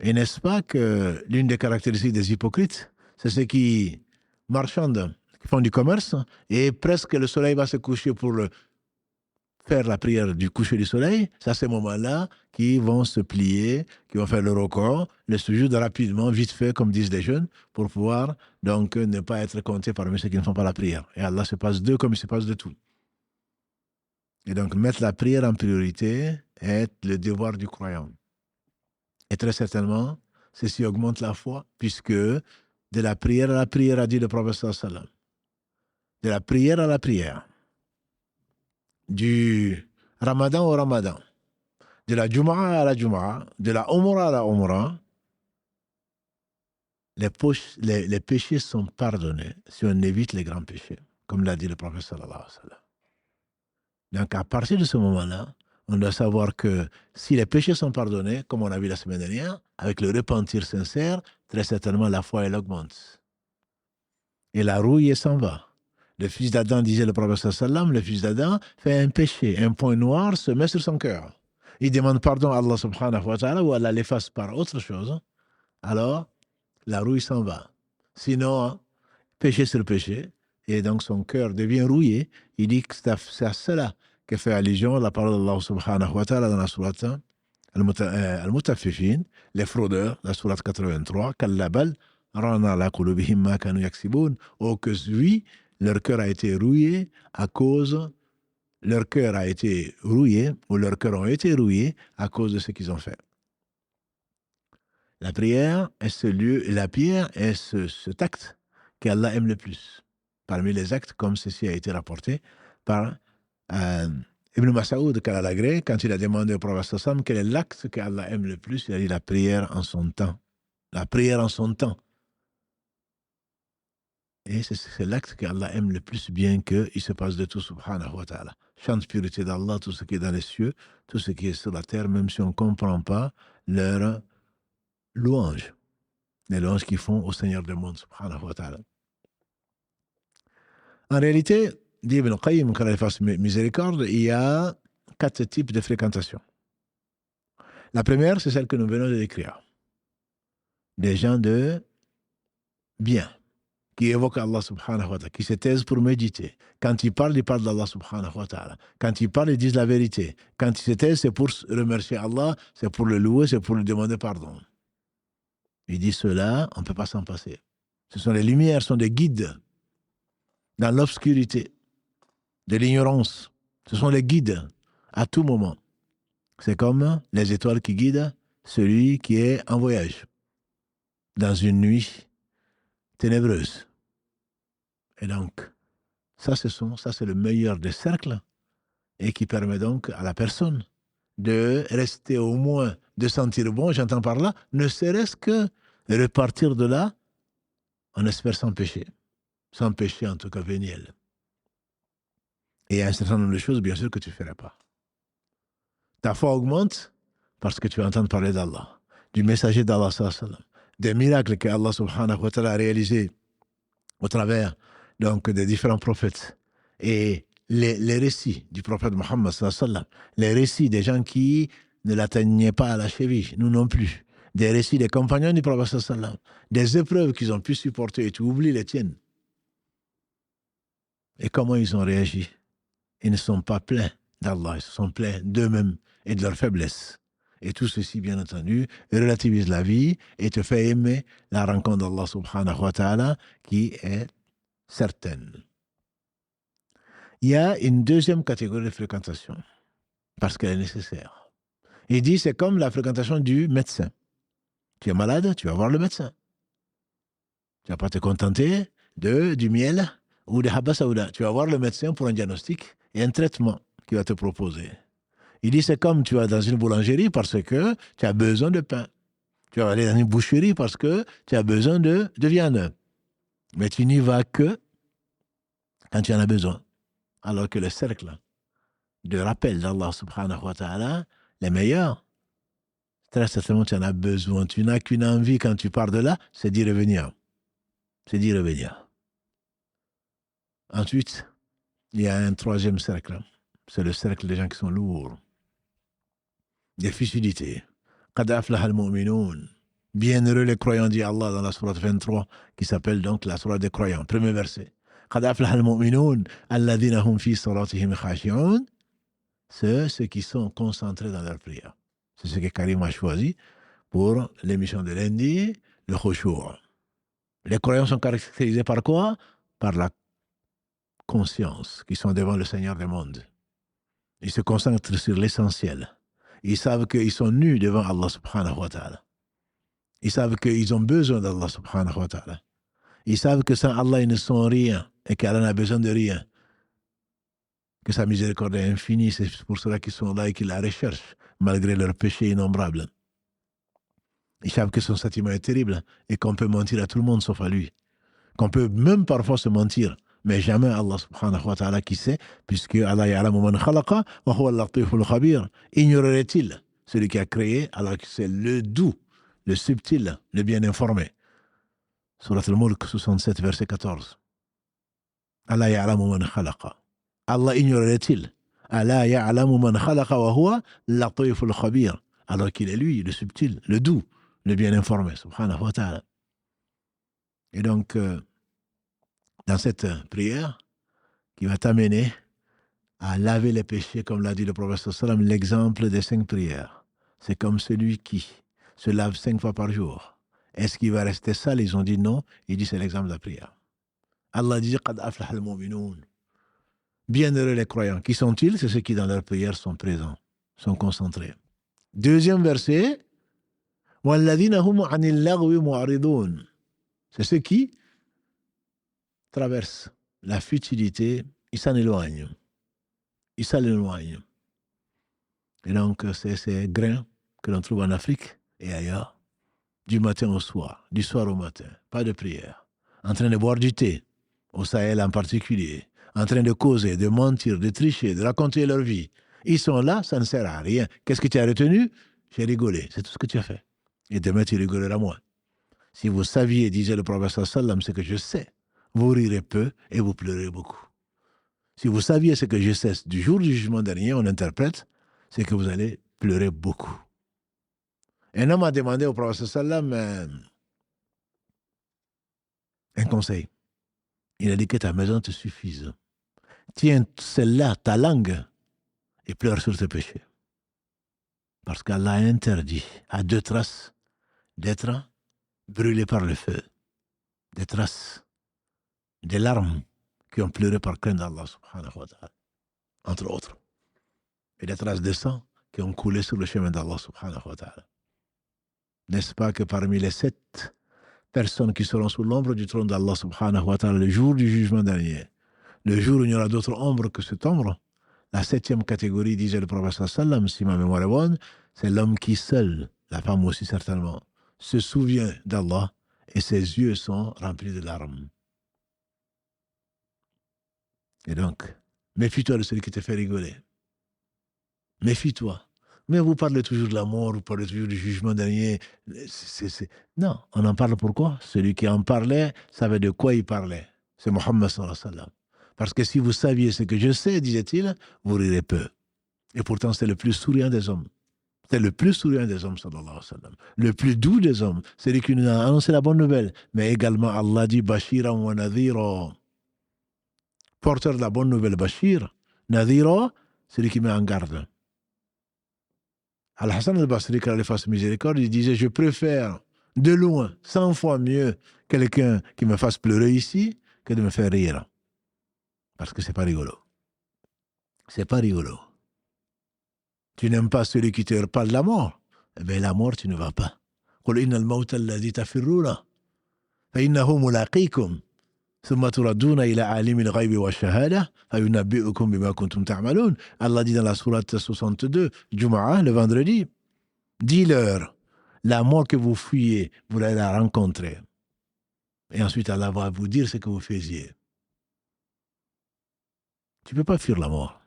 Et n'est-ce pas que l'une des caractéristiques des hypocrites, c'est ceux qui marchandent, qui font du commerce, et presque le soleil va se coucher pour faire la prière du coucher du soleil, c'est à ces moments-là qu'ils vont se plier, qu'ils vont faire le record, le sujoud rapidement, vite fait, comme disent les jeunes, pour pouvoir donc ne pas être comptés parmi ceux qui ne font pas la prière. Et Allah se passe d'eux comme il se passe de tout. Et donc mettre la prière en priorité est le devoir du croyant. Et très certainement, ceci augmente la foi, puisque de la prière à la prière, a dit le prophète sallallahu alayhi wa sallam, de la prière à la prière, du Ramadan au Ramadan, de la Jumu'ah à la Jumu'ah, de la Umrah à la Umrah, les péchés sont pardonnés si on évite les grands péchés, comme l'a dit le prophète sallallahu alayhi wa sallam. Donc à partir de ce moment-là, on doit savoir que si les péchés sont pardonnés, comme on a vu la semaine dernière, avec le repentir sincère, très certainement la foi elle augmente. Et la rouille s'en va. Le fils d'Adam, disait le prophète sallam, le fils d'Adam fait un péché, un point noir se met sur son cœur. Il demande pardon à Allah subhanahu wa ta'ala, ou Allah l'efface par autre chose. Alors, la rouille s'en va. Sinon, péché sur péché, et donc son cœur devient rouillé. Il dit que c'est à cela que fait allusion la parole d'Allah subhanahu wa ta'ala dans la sourate Al-Mutaffifin, les fraudeurs, la sourate 83, Kallabal, Rana la qulubihim ma kanu yaksiboun, oh que oui, leur cœur a été rouillé à cause, leur cœur a été rouillé, ou leurs cœurs ont été rouillés à cause de ce qu'ils ont fait. La prière est ce lieu, la prière est cet acte qu'Allah aime le plus. Parmi les actes, comme ceci a été rapporté par Ibn Mas'ud Kalalagré, quand il a demandé au prophète sallam quel est l'acte qu'Allah aime le plus, il a dit la prière en son temps. La prière en son temps. Et c'est l'acte qu'Allah aime le plus, bien qu'il se passe de tout, subhanahu wa ta'ala. Chante pureté d'Allah, tout ce qui est dans les cieux, tout ce qui est sur la terre, même si on ne comprend pas leur louange. Les louanges qu'ils font au Seigneur des mondes, subhanahu wa ta'ala. En réalité, dit Ibn Qayyim, quand il fasse miséricorde, il y a 4 types de fréquentation. La première, c'est celle que nous venons de décrire. Des gens de bien, qui évoquent Allah subhanahu wa ta'ala, qui se taisent pour méditer. Quand ils parlent d'Allah subhanahu wa ta'ala. Quand ils parlent, ils disent la vérité. Quand ils se taisent, c'est pour remercier Allah, c'est pour le louer, c'est pour lui demander pardon. Il dit cela, on ne peut pas s'en passer. Ce sont les lumières, ce sont des guides dans l'obscurité de l'ignorance Ce sont les guides à tout moment. C'est comme les étoiles qui guident celui qui est en voyage dans une nuit ténébreuse. Et donc, ça c'est le meilleur des cercles et qui permet donc à la personne de rester au moins, de sentir bon, j'entends par là, ne serait-ce que repartir de là, on espère sans péché en tout cas véniel. Et il y a un certain nombre de choses, bien sûr, que tu ne ferais pas. Ta foi augmente parce que tu vas entendre parler d'Allah, du messager d'Allah, des miracles que Allah subhanahu wa ta'ala a réalisés au travers donc, des différents prophètes. Et les récits du prophète Mohammed, les récits des gens qui ne l'atteignaient pas à la cheville, nous non plus. Des récits des compagnons du prophète, des épreuves qu'ils ont pu supporter et tu oublies les tiennes. Et comment ils ont réagi? Ils ne sont pas pleins d'Allah, ils se sont pleins d'eux-mêmes et de leur faiblesse. Et tout ceci, bien entendu, relativise la vie et te fait aimer la rencontre d'Allah subhanahu wa ta'ala qui est certaine. Il y a une deuxième catégorie de fréquentation parce qu'elle est nécessaire. Il dit c'est comme la fréquentation du médecin. Tu es malade, tu vas voir le médecin. Tu ne vas pas te contenter du miel ou de habba saouda. Tu vas voir le médecin pour un diagnostic et un traitement qu'il va te proposer. Il dit c'est comme tu vas dans une boulangerie parce que tu as besoin de pain. Tu vas aller dans une boucherie parce que tu as besoin de viande. Mais tu n'y vas que quand tu en as besoin. Alors que le cercle de rappel d'Allah subhanahu wa ta'ala, les meilleurs, très certainement tu en as besoin. Tu n'as qu'une envie quand tu pars de là, c'est d'y revenir. C'est d'y revenir. Ensuite, il y a un troisième cercle. C'est le cercle des gens qui sont lourds. Des futilités. Qad aflaha al-mu'minun. Bienheureux les croyants, dit Allah dans la sourate 23, qui s'appelle donc la sourate des croyants. Premier verset. Qad aflaha al-mu'minun alladhina hum fi salatihim khashi'un. C'est ceux qui sont concentrés dans leur prière. C'est ce que Karim a choisi pour l'émission de lundi, le khushu'. Les croyants sont caractérisés par quoi? Par la conscience, qu'ils sont devant le Seigneur des mondes. Ils se concentrent sur l'essentiel. Ils savent qu'ils sont nus devant Allah subhanahu wa ta'ala. Ils savent qu'ils ont besoin d'Allah subhanahu wa ta'ala. Ils savent que sans Allah, ils ne sont rien et qu'Allah n'a besoin de rien. Que sa miséricorde est infinie, c'est pour cela qu'ils sont là et qu'ils la recherchent, malgré leurs péchés innombrables. Ils savent que son châtiment est terrible et qu'on peut mentir à tout le monde sauf à lui. Qu'on peut même parfois se mentir, mais jamais Allah subhanahu wa ta'ala qui sait, puisque Allah ya'lamu man khalaqa wa huwa al-latiful khabir. Ignorerait-il celui qui a créé alors que c'est le doux, le subtil, le bien informé. Surat al-Mulk 67, verset 14. Allah ya'lamu man khalaqa. Allah ignorerait-il? Allah ya'lamu man khalaqa wa huwa al-latiful khabir. Alors qu'il est lui, le subtil, le doux, le bien informé, subhanahu wa ta'ala. Et donc, dans cette prière qui va t'amener à laver les péchés, comme l'a dit le prophète sallam, l'exemple des 5 prières. C'est comme celui qui se lave 5 fois par jour. Est-ce qu'il va rester sale? Ils ont dit non. Il dit c'est l'exemple de la prière. Allah dit qad aflaha al-mu'minun. Bienheureux les croyants. Qui sont-ils? C'est ceux qui dans leur prière sont présents, sont concentrés. Deuxième verset. وَالَّذِينَ هُمْ عَنِ اللَّغْوِ مُعْرِضُونَ. C'est ceux qui traversent la futilité, ils s'en éloignent. Ils s'en éloignent. Et donc, c'est ces grains que l'on trouve en Afrique et ailleurs, du matin au soir, du soir au matin, pas de prière, en train de boire du thé, au Sahel en particulier, en train de causer, de mentir, de tricher, de raconter leur vie. Ils sont là, ça ne sert à rien. Qu'est-ce que tu as retenu? J'ai rigolé, c'est tout ce que tu as fait. Et demain, tu rigoleras moins. Si vous saviez, disait le prophète sallam, ce que je sais, vous rirez peu et vous pleurez beaucoup. Si vous saviez ce que je sais du jour du jugement dernier, on interprète, c'est que vous allez pleurer beaucoup. Un homme a demandé au prophète sallam un conseil. Il a dit que ta maison te suffise. Tiens celle-là, ta langue, et pleure sur tes péchés. Parce qu'Allah a interdit à 2 traces d'être brûlées par le feu. Des traces, des larmes qui ont pleuré par crainte d'Allah subhanahu wa ta'ala. entre autres. Et des traces de sang qui ont coulé sur le chemin d'Allah subhanahu wa ta'ala. N'est-ce pas que parmi les 7 personnes qui seront sous l'ombre du trône d'Allah subhanahu wa ta'ala le jour du jugement dernier, le jour où il n'y aura d'autre ombre que cette ombre, la 7e catégorie, disait le prophète sallam, si ma mémoire est bonne, c'est l'homme qui seul, la femme aussi certainement, se souvient d'Allah et ses yeux sont remplis de larmes. Et donc, méfie-toi de celui qui te fait rigoler. Méfie-toi. Mais vous parlez toujours de la mort, vous parlez toujours du jugement dernier. Non, on en parle pourquoi? Celui qui en parlait savait de quoi il parlait. C'est Mohammed sallallahu alayhi wa sallam. Parce que si vous saviez ce que je sais, disait-il, vous rirez peu. Et pourtant, c'est le plus souriant des hommes. C'est le plus souriant des hommes, sallallahu alayhi wa sallam. Le plus doux des hommes. C'est lui qui nous a annoncé la bonne nouvelle. Mais également, Allah dit Bashiran wa Nadhira. Porteur de la bonne nouvelle, Bashir. Nadhira, c'est lui qui met en garde. Al-Hassan al-Basri, qu'Allah fasse miséricorde, il disait, je préfère de loin, 100 fois mieux, quelqu'un qui me fasse pleurer ici que de me faire rire. Parce que c'est pas rigolo. C'est pas rigolo. Tu n'aimes pas celui qui te parle de la mort. Eh bien, la mort, tu ne vas pas. قل إن الموت الذي تفرون فإنه ملاقيكم ثم تردون إلى عالم الغيب والشهادة فينبئكم بما كنتم تعملون. Allah dit dans la sourate 62, Jumu'ah, le vendredi, dis-leur, la mort que vous fuyez, vous allez la rencontrer. Et ensuite, Allah va vous dire ce que vous faisiez. Tu ne peux pas fuir la mort.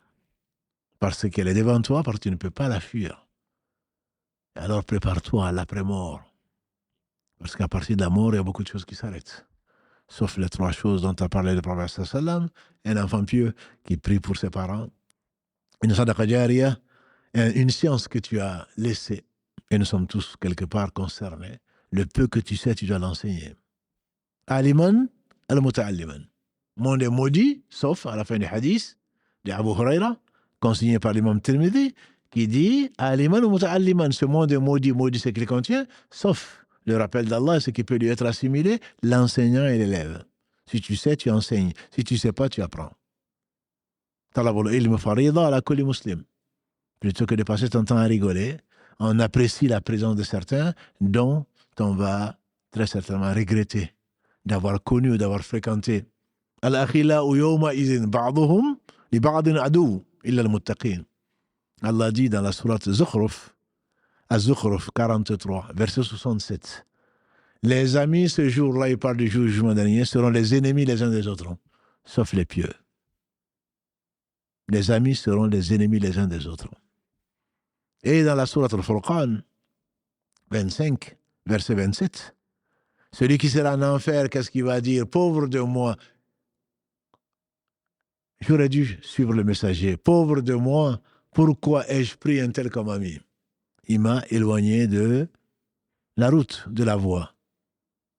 Parce qu'elle est devant toi, parce que tu ne peux pas la fuir. Alors prépare-toi à l'après-mort. Parce qu'à partir de la mort, il y a beaucoup de choses qui s'arrêtent. Sauf les 3 choses dont a parlé le prophète sallam, un enfant pieux qui prie pour ses parents, une sadaqa jariya, une science que tu as laissée. Et nous sommes tous quelque part concernés. Le peu que tu sais, tu dois l'enseigner. Aliman al-muta'alliman. Monde est maudit, sauf à la fin du hadith de Abu Huraira, consigné par l'imam Tirmidhi, qui dit Aliman al-muta'alliman. Ce monde est maudit, maudit ce qu'il contient, sauf le rappel d'Allah, ce qui peut lui être assimilé, l'enseignant et l'élève. Si tu sais, tu enseignes. Si tu ne sais pas, tu apprends. Talabul ilm farida ala kulli muslim. Plutôt que de passer ton temps à rigoler, on apprécie la présence de certains dont on va très certainement regretter d'avoir connu ou d'avoir fréquenté. Al-akhila'u yawma idhin ba'duhum li ba'din adu illa al-muttaqin. Allah dit dans la sourate Zukhruf, Az-Zukhruf 43, verset 67. Les amis, ce jour-là, il parle du jugement dernier, seront les ennemis les uns des autres, sauf les pieux. Les amis seront les ennemis les uns des autres. Et dans la sourate Al-Furqan, 25, verset 27, celui qui sera en enfer, qu'est-ce qu'il va dire? Pauvre de moi. J'aurais dû suivre le messager. Pauvre de moi, pourquoi ai-je pris un tel comme ami? Il m'a éloigné de la route, de la voie.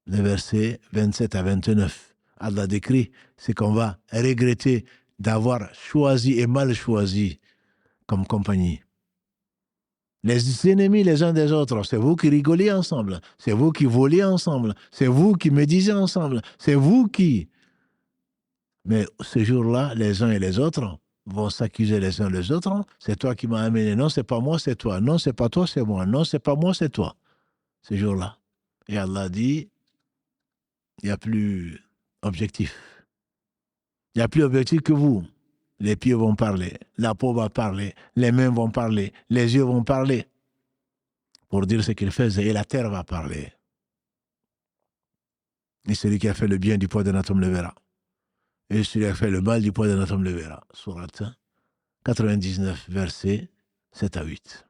Les versets 27 à 29. Allah décrit ce qu'on va regretter d'avoir choisi et mal choisi comme compagnie. Les ennemis les uns des autres, c'est vous qui rigolez ensemble, c'est vous qui volez ensemble, c'est vous qui médisez ensemble, c'est vous qui... Mais ce jour-là, les uns et les autres vont s'accuser les uns les autres. C'est toi qui m'as amené. Non, c'est pas moi, c'est toi. Non, c'est pas toi, c'est moi. Non, c'est pas moi, c'est toi. Ce jour-là. Et Allah dit, il n'y a plus objectif. Il n'y a plus objectif que vous. Les pieds vont parler, la peau va parler, les mains vont parler, les yeux vont parler pour dire ce qu'ils faisaient et la terre va parler. Et celui qui a fait le bien du poids d'un atome le verra. Et celui qui a fait le mal du poids d'un atome le verra. Sourate 99, versets 7 à 8.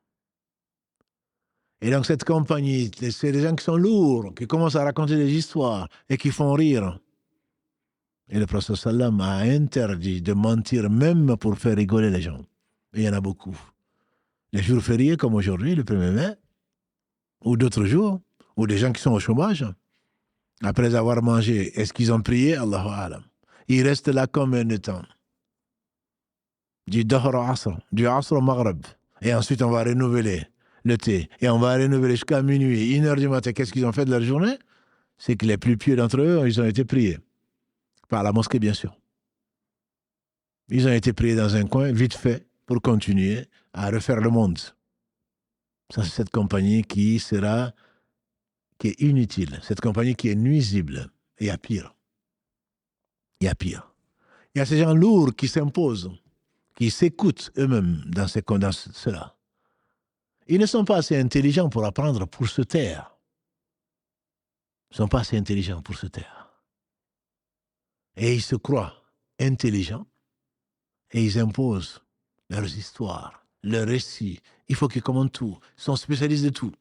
Et donc cette compagnie, c'est des gens qui sont lourds, qui commencent à raconter des histoires et qui font rire. Et le prophète sallam a interdit de mentir même pour faire rigoler les gens. Et il y en a beaucoup. Les jours fériés comme aujourd'hui, le 1er mai, ou d'autres jours, ou des gens qui sont au chômage, après avoir mangé, est-ce qu'ils ont prié? Allahu Alam. Ils restent là combien de temps? Du Dahr au Asr, du Asr au Maghreb. Et ensuite on va renouveler le thé. Et on va renouveler jusqu'à minuit, 1h du matin. Qu'est-ce qu'ils ont fait de leur journée? C'est que les plus pieux d'entre eux, ils ont été priés. Par la mosquée, bien sûr. Ils ont été priés dans un coin, vite fait, pour continuer à refaire le monde. Ça, c'est cette compagnie qui est inutile, cette compagnie qui est nuisible. Et il y a pire. Il y a pire. Il y a ces gens lourds qui s'imposent, qui s'écoutent eux-mêmes dans cela. Ils ne sont pas assez intelligents pour apprendre, pour se taire. Ils ne sont pas assez intelligents pour se taire. Et ils se croient intelligents et ils imposent leurs histoires, leurs récits. Il faut qu'ils commandent tout. Ils sont spécialistes de tout.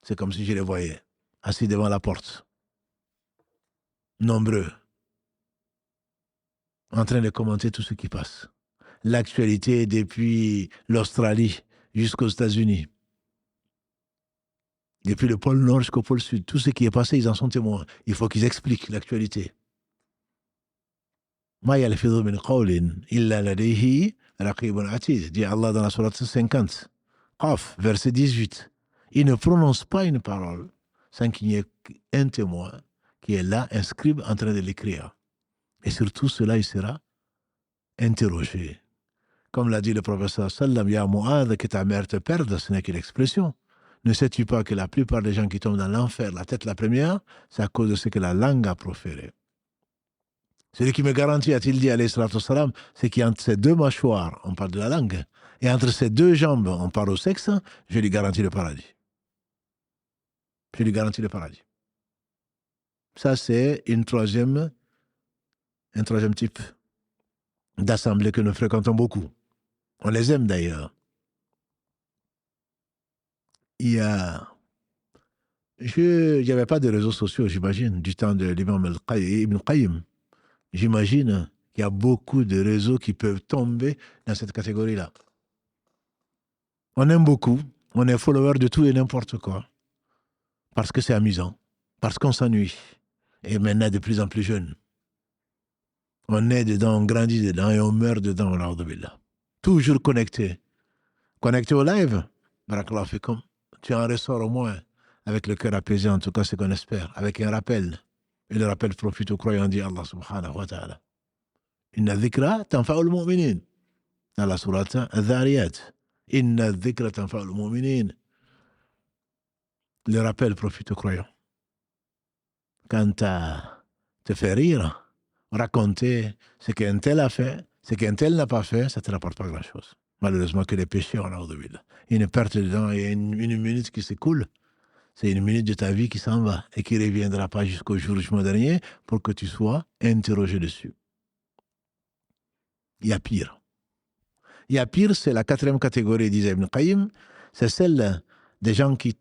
C'est comme si je les voyais assis devant la porte, nombreux, en train de commenter tout ce qui passe. L'actualité depuis l'Australie jusqu'aux États-Unis. Depuis le pôle Nord jusqu'au pôle Sud. Tout ce qui est passé, ils en sont témoins. Il faut qu'ils expliquent l'actualité. Ma yalfidhu min qawlin illa ladayhi raqibun atid, dit Allah dans la sourate 50. Qaf, verset 18. Il ne prononce pas une parole sans qu'il y ait un témoin qui est là, un scribe en train de l'écrire. Et surtout, cela, il sera interrogé. Comme l'a dit le professeur sallam, ya Mu'adh, que ta mère te perde, ce n'est qu'une expression. Ne sais-tu pas que la plupart des gens qui tombent dans l'enfer, la tête la première, c'est à cause de ce que la langue a proféré. Celui qui me garantit, a-t-il dit, alayhi salatu wassalam, c'est qu'entre ces deux mâchoires, on parle de la langue, et entre ces deux jambes, on parle au sexe, je lui garantis le paradis. Je lui garantis le paradis. Ça, c'est un troisième type d'assemblée que nous fréquentons beaucoup. On les aime d'ailleurs. Il n'y avait pas de réseaux sociaux, j'imagine, du temps de l'imam Ibn Qayyim. J'imagine qu'il y a beaucoup de réseaux qui peuvent tomber dans cette catégorie-là. On aime beaucoup, on est follower de tout et n'importe quoi, parce que c'est amusant, parce qu'on s'ennuie. Et maintenant, de plus en plus jeune. On est dedans, on grandit dedans et on meurt dedans, alhamdoulilah. Toujours connecté. Connecté au live, barakallahu fikum. Tu en ressors au moins avec le cœur apaisé, en tout cas c'est qu'on espère, avec un rappel. Et le rappel profite aux croyants, dit Allah subhanahu wa ta'ala. Inna dhikra tanfa'ul mu'minin. Dans la sourate Al-Dhariyat. Inna dhikra tanfa'ul mu'minin. Le rappel profite aux croyants. Quand te fait rire, raconter ce qu'un tel a fait, ce qu'un tel n'a pas fait, ça ne te rapporte pas grand-chose. Malheureusement que les péchés, on a au-delà. Une perte de temps et une minute qui s'écoule, c'est une minute de ta vie qui s'en va et qui ne reviendra pas jusqu'au jour du jugement dernier pour que tu sois interrogé dessus. Il y a pire. Il y a pire, c'est la quatrième catégorie, disait Ibn Qayyim, c'est celle des gens qui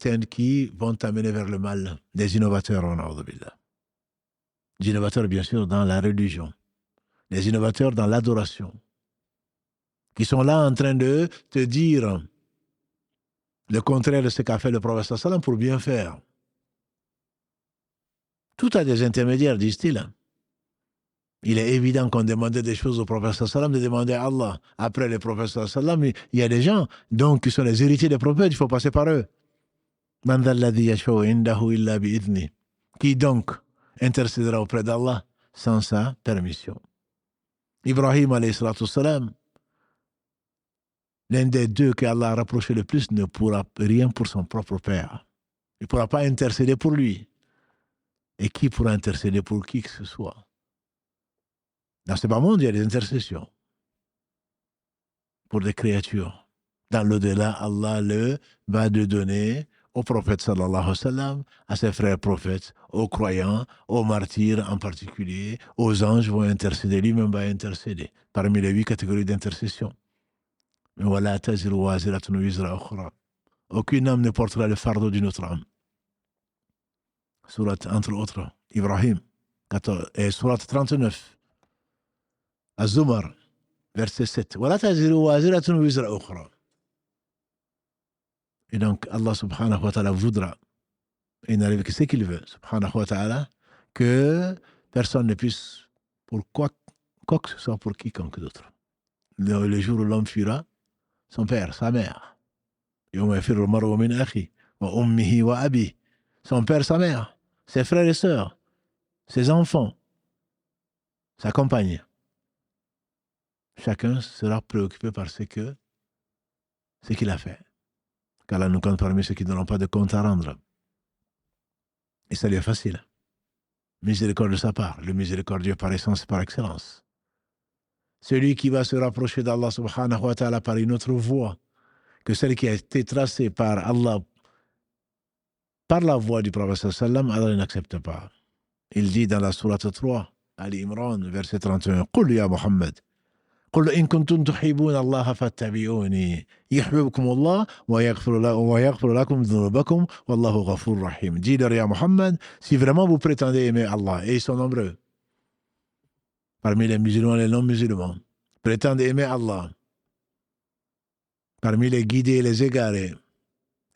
vont t'amener vers le mal, des innovateurs, on a au-delà. Des innovateurs, bien sûr, dans la religion. Des innovateurs dans l'adoration. Qui sont là en train de te dire le contraire de ce qu'a fait le prophète sallam pour bien faire. Tout a des intermédiaires, disent-ils. Il est évident qu'on demandait des choses au prophète sallam de demander à Allah. Après le prophète sallam, il y a des gens donc, qui sont les héritiers des prophètes, il faut passer par eux. Qui donc intercédera auprès d'Allah sans sa permission. Ibrahim alayhi salatu wassalam, l'un des deux qu'Allah a rapproché le plus, ne pourra rien pour son propre père. Il ne pourra pas intercéder pour lui. Et qui pourra intercéder pour qui que ce soit? Dans ce bas monde, il y a des intercessions pour des créatures. Dans l'au-delà, Allah va de donner au prophète sallallahu alayhi wa sallam, à ses frères prophètes, aux croyants, aux martyrs en particulier, aux anges vont intercéder, lui-même va intercéder, parmi les 8 catégories d'intercession. Mais voilà, taziru waziratun wizra ukhra. Aucune âme ne portera le fardeau d'une autre âme. Sourate, entre autres, Ibrahim, et sourate 39, Az-Zumar, verset 7. Voilà, taziru waziratun wizra ukhra. Et donc, Allah subhanahu wa ta'ala voudra, et il n'arrive que ce qu'il veut, subhanahu wa ta'ala, que personne ne puisse, pour quoi que ce soit, pour quiconque d'autre. Le jour où l'homme fuira son père, sa mère. Son père, sa mère, ses frères et sœurs, ses enfants, sa compagne. chacun sera préoccupé par ce qu'il a fait. Qu'Allah nous compte parmi ceux qui n'auront pas de compte à rendre. Et ça lui est facile. Miséricorde de sa part, le miséricordieux par essence et par excellence. Celui qui va se rapprocher d'Allah subhanahu wa ta'ala par une autre voie que celle qui a été tracée par Allah, par la voie du prophète sallam, Allah n'accepte pas. Il dit dans la sourate 3, Ali Imran, verset 31, قل يا محمد قل إن كنتم تحبون الله فاتبعوني يحببكم الله ويغفر لكم ذنوبكم والله غفور رحيم. Dis-leur ya Muhammad, si vraiment vous prétendez aimer Allah, et ils sont nombreux, parmi les musulmans et les non-musulmans, prétendent aimer Allah, parmi les guidés et les égarés,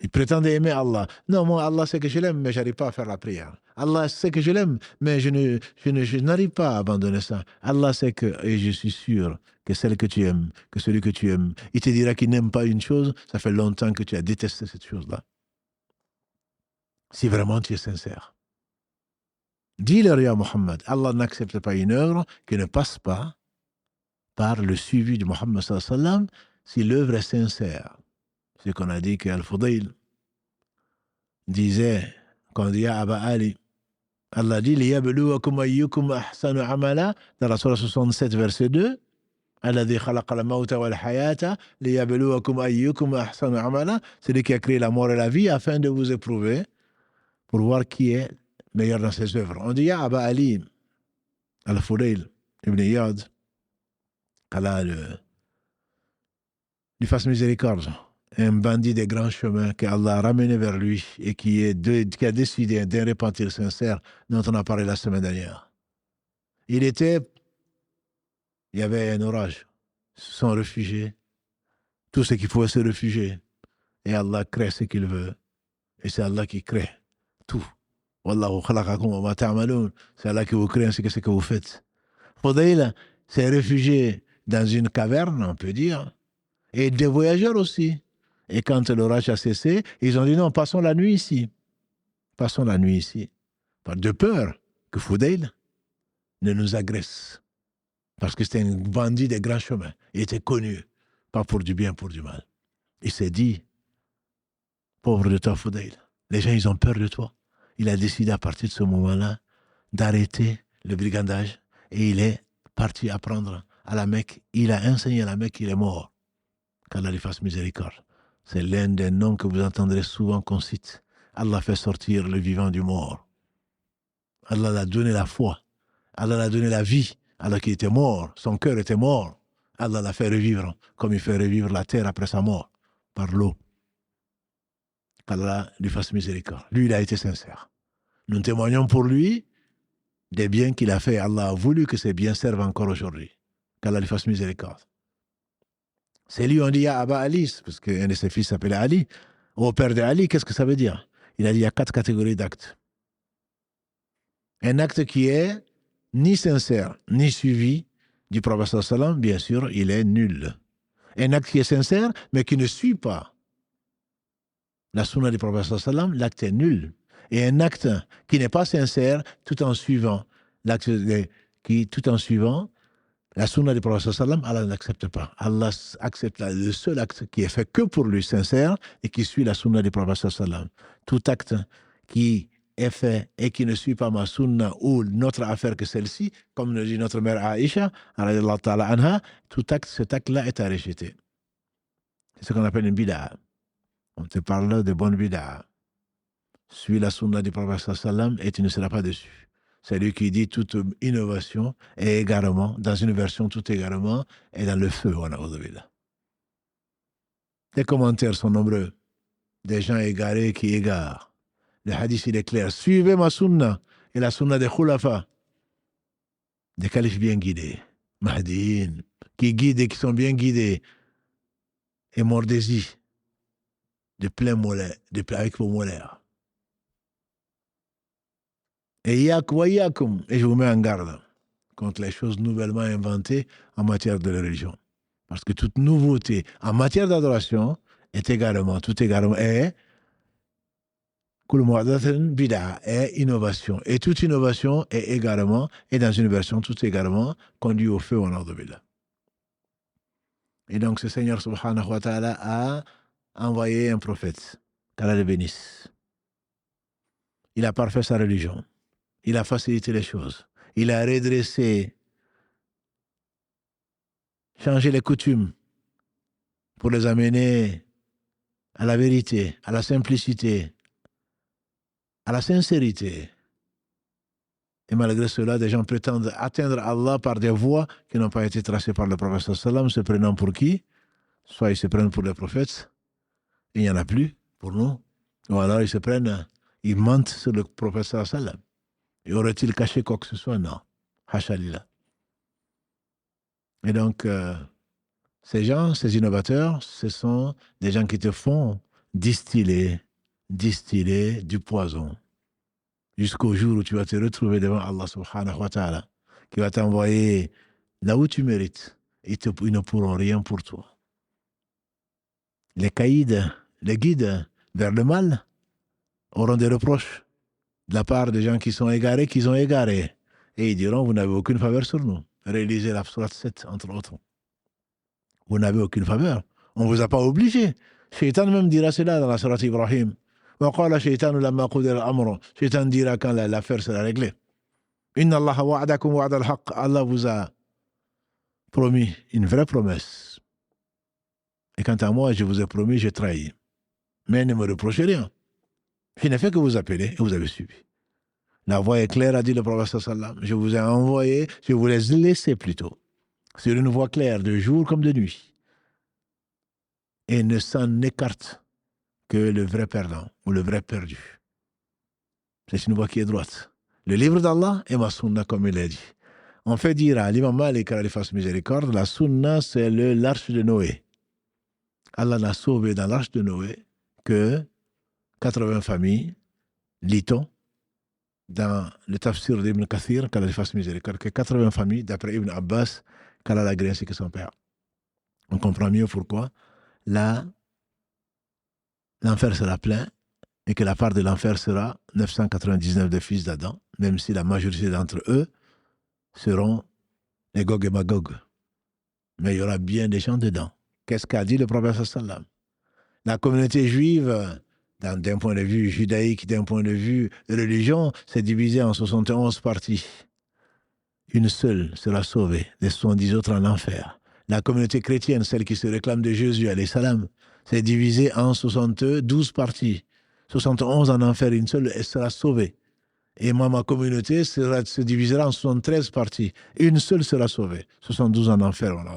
ils prétendent aimer Allah. Non, moi, Allah sait que je l'aime, mais je n'arrive pas à faire la prière. Allah sait que je l'aime, mais je n'arrive pas à abandonner ça. Allah sait que, et je suis sûr, que celle que tu aimes, que celui que tu aimes, il te dira qu'il n'aime pas une chose, ça fait longtemps que tu as détesté cette chose-là. Si vraiment tu es sincère. Dis-leur, ya Muhammad, Allah n'accepte pas une œuvre qui ne passe pas par le suivi de Muhammad sallallahu alayhi wa sallam si l'œuvre est sincère. Ce qu'on a dit qu'Al-Fudayl disait, quand on dit à Aba Ali, Allah dit, liyabluwakum ayyukum ahsanu amala, dans la surah 67, verset 2, Alladhi khalaqa al-mawta wal-hayata, liyabluwakum ayyukum ahsanu amala, c'est lui qui a créé la mort et la vie afin de vous éprouver, pour voir qui est meilleur dans ses œuvres. On dit, ya Aba Ali, Al-Fudayl, Ibn Iyad, qu'Allah lui fasse miséricorde. Un bandit des grands chemins qu'Allah a ramené vers lui et qui a décidé d'un repentir sincère dont on a parlé la semaine dernière. Il y avait un orage. Ils se sont réfugiés. Tout ce qu'il faut se réfugier. Et Allah crée ce qu'il veut. Et c'est Allah qui crée tout. Wallahu khalaqakum wa ma ta'malun. C'est Allah qui vous crée ainsi que ce que vous faites. Fudayl s'est réfugié dans une caverne, on peut dire. Et des voyageurs aussi. Et quand l'orage a cessé, ils ont dit non, passons la nuit ici. Passons la nuit ici. De peur que Fudayl ne nous agresse. Parce que c'était un bandit des grands chemins. Il était connu. Pas pour du bien, pour du mal. Il s'est dit, pauvre de toi Fudayl, les gens ils ont peur de toi. Il a décidé à partir de ce moment-là d'arrêter le brigandage et il est parti apprendre à la Mecque. Il a enseigné à la Mecque qu'il est mort. Qu'Allah lui fasse miséricorde. C'est l'un des noms que vous entendrez souvent qu'on cite. Allah fait sortir le vivant du mort. Allah l'a donné la foi. Allah l'a donné la vie. Alors qu'il était mort, son cœur était mort. Allah l'a fait revivre, comme il fait revivre la terre après sa mort, par l'eau. Qu'Allah lui fasse miséricorde. Lui, il a été sincère. Nous témoignons pour lui des biens qu'il a fait. Allah a voulu que ces biens servent encore aujourd'hui. Qu'Allah lui fasse miséricorde. C'est lui, on dit à Aba Ali, parce qu'un de ses fils s'appelait Ali. Au père de Ali, qu'est-ce que ça veut dire? Il a dit il y a 4 catégories d'actes. Un acte qui est ni sincère, ni suivi du prophète sallam, bien sûr, il est nul. Un acte qui est sincère, mais qui ne suit pas la sunna du prophète sallam, l'acte est nul. Et un acte qui n'est pas sincère, tout en suivant la sunna du prophète sallam, Allah n'accepte pas. Allah accepte le seul acte qui est fait que pour lui, sincère, et qui suit la sunna du prophète sallam. Tout acte qui est fait et qui ne suit pas ma sunna ou notre affaire que celle-ci, comme le dit notre mère Aïcha, tout acte, cet acte-là est à rejeter. C'est ce qu'on appelle une bid'a. On te parle de bonne bid'a. Suis la sunna du prophète sallam et tu ne seras pas dessus. C'est lui qui dit toute innovation et égarement, dans une version tout égarement, est dans le feu. Les commentaires sont nombreux. Des gens égarés qui égarent. Le hadith, il est clair. Suivez ma sunna et la sunna des khulafa. Des califes bien guidés. Mahdiin, qui guident et qui sont bien guidés. Et mordez-y. De plein mollet, avec vos molaires. Et yakum, et je vous mets en garde contre les choses nouvellement inventées en matière de religion. Parce que toute nouveauté en matière d'adoration est également, est innovation. Et toute innovation est également, et dans une version, tout également conduit au feu en ordre de billah. Et donc, ce Seigneur subhanahu wa ta'ala a envoyé un prophète, qu'Allah le bénisse. Il a parfait sa religion. Il a facilité les choses. Il a redressé, changé les coutumes pour les amener à la vérité, à la simplicité, à la sincérité. Et malgré cela, des gens prétendent atteindre Allah par des voies qui n'ont pas été tracées par le prophète sallam, se prenant pour qui? Soit ils se prennent pour les prophètes, et il n'y en a plus pour nous, ou alors ils se prennent, ils mentent sur le prophète sallam. Et aurait-il caché quoi que ce soit? Non. Hachalillah. Et donc, ces gens, ces innovateurs, ce sont des gens qui te font distiller du poison jusqu'au jour où tu vas te retrouver devant Allah subhanahu wa ta'ala, qui va t'envoyer là où tu mérites. Ils ne pourront rien pour toi. Les caïds, les guides vers le mal auront des reproches de la part des gens qui sont égarés, qu'ils ont égarés. Et ils diront, vous n'avez aucune faveur sur nous. Réalisez la sourate 7, entre autres. Vous n'avez aucune faveur. On ne vous a pas obligé. Shaitan même dira cela dans la sourate Ibrahim. Shaitan dira quand l'affaire sera réglée. Inna Allah wa'adakum wa'ada al-haq. Allah vous a promis une vraie promesse. Et quant à moi, je vous ai promis, j'ai trahi. Mais ne me reprochez rien. Je n'ai fait que vous appeler et vous avez suivi. La voie est claire, a dit le prophète sallam. Je vous ai envoyé, je vous les ai laissés plutôt, sur une voie claire, de jour comme de nuit. Et ne s'en écarte que le vrai perdant ou le vrai perdu. C'est une voie qui est droite. Le livre d'Allah et ma sunna, comme il a dit. On fait dire à l'imam Malik, qu'Allah lui fasse miséricorde, la sunna, c'est l'arche de Noé. Allah n'a sauvé dans l'arche de Noé que 80 familles, lit-on, dans le tafsir d'Ibn Kathir, qu'Allah lui fasse miséricorde, que 80 familles, d'après Ibn Abbas, qu'Allah l'a gré que son père. On comprend mieux pourquoi là, l'enfer sera plein et que la part de l'enfer sera 999 des fils d'Adam, même si la majorité d'entre eux seront les Gog et Magog. Mais il y aura bien des gens dedans. Qu'est-ce qu'a dit le prophète sallam? La communauté juive, d'un point de vue judaïque, d'un point de vue de religion, s'est divisée en 71 parties. Une seule sera sauvée, les 70 autres en enfer. La communauté chrétienne, celle qui se réclame de Jésus, alayhi salam, s'est divisée en 72 parties. 71 en enfer, une seule sera sauvée. Et moi, ma communauté se divisera en 73 parties. Une seule sera sauvée. 72 en enfer, voilà.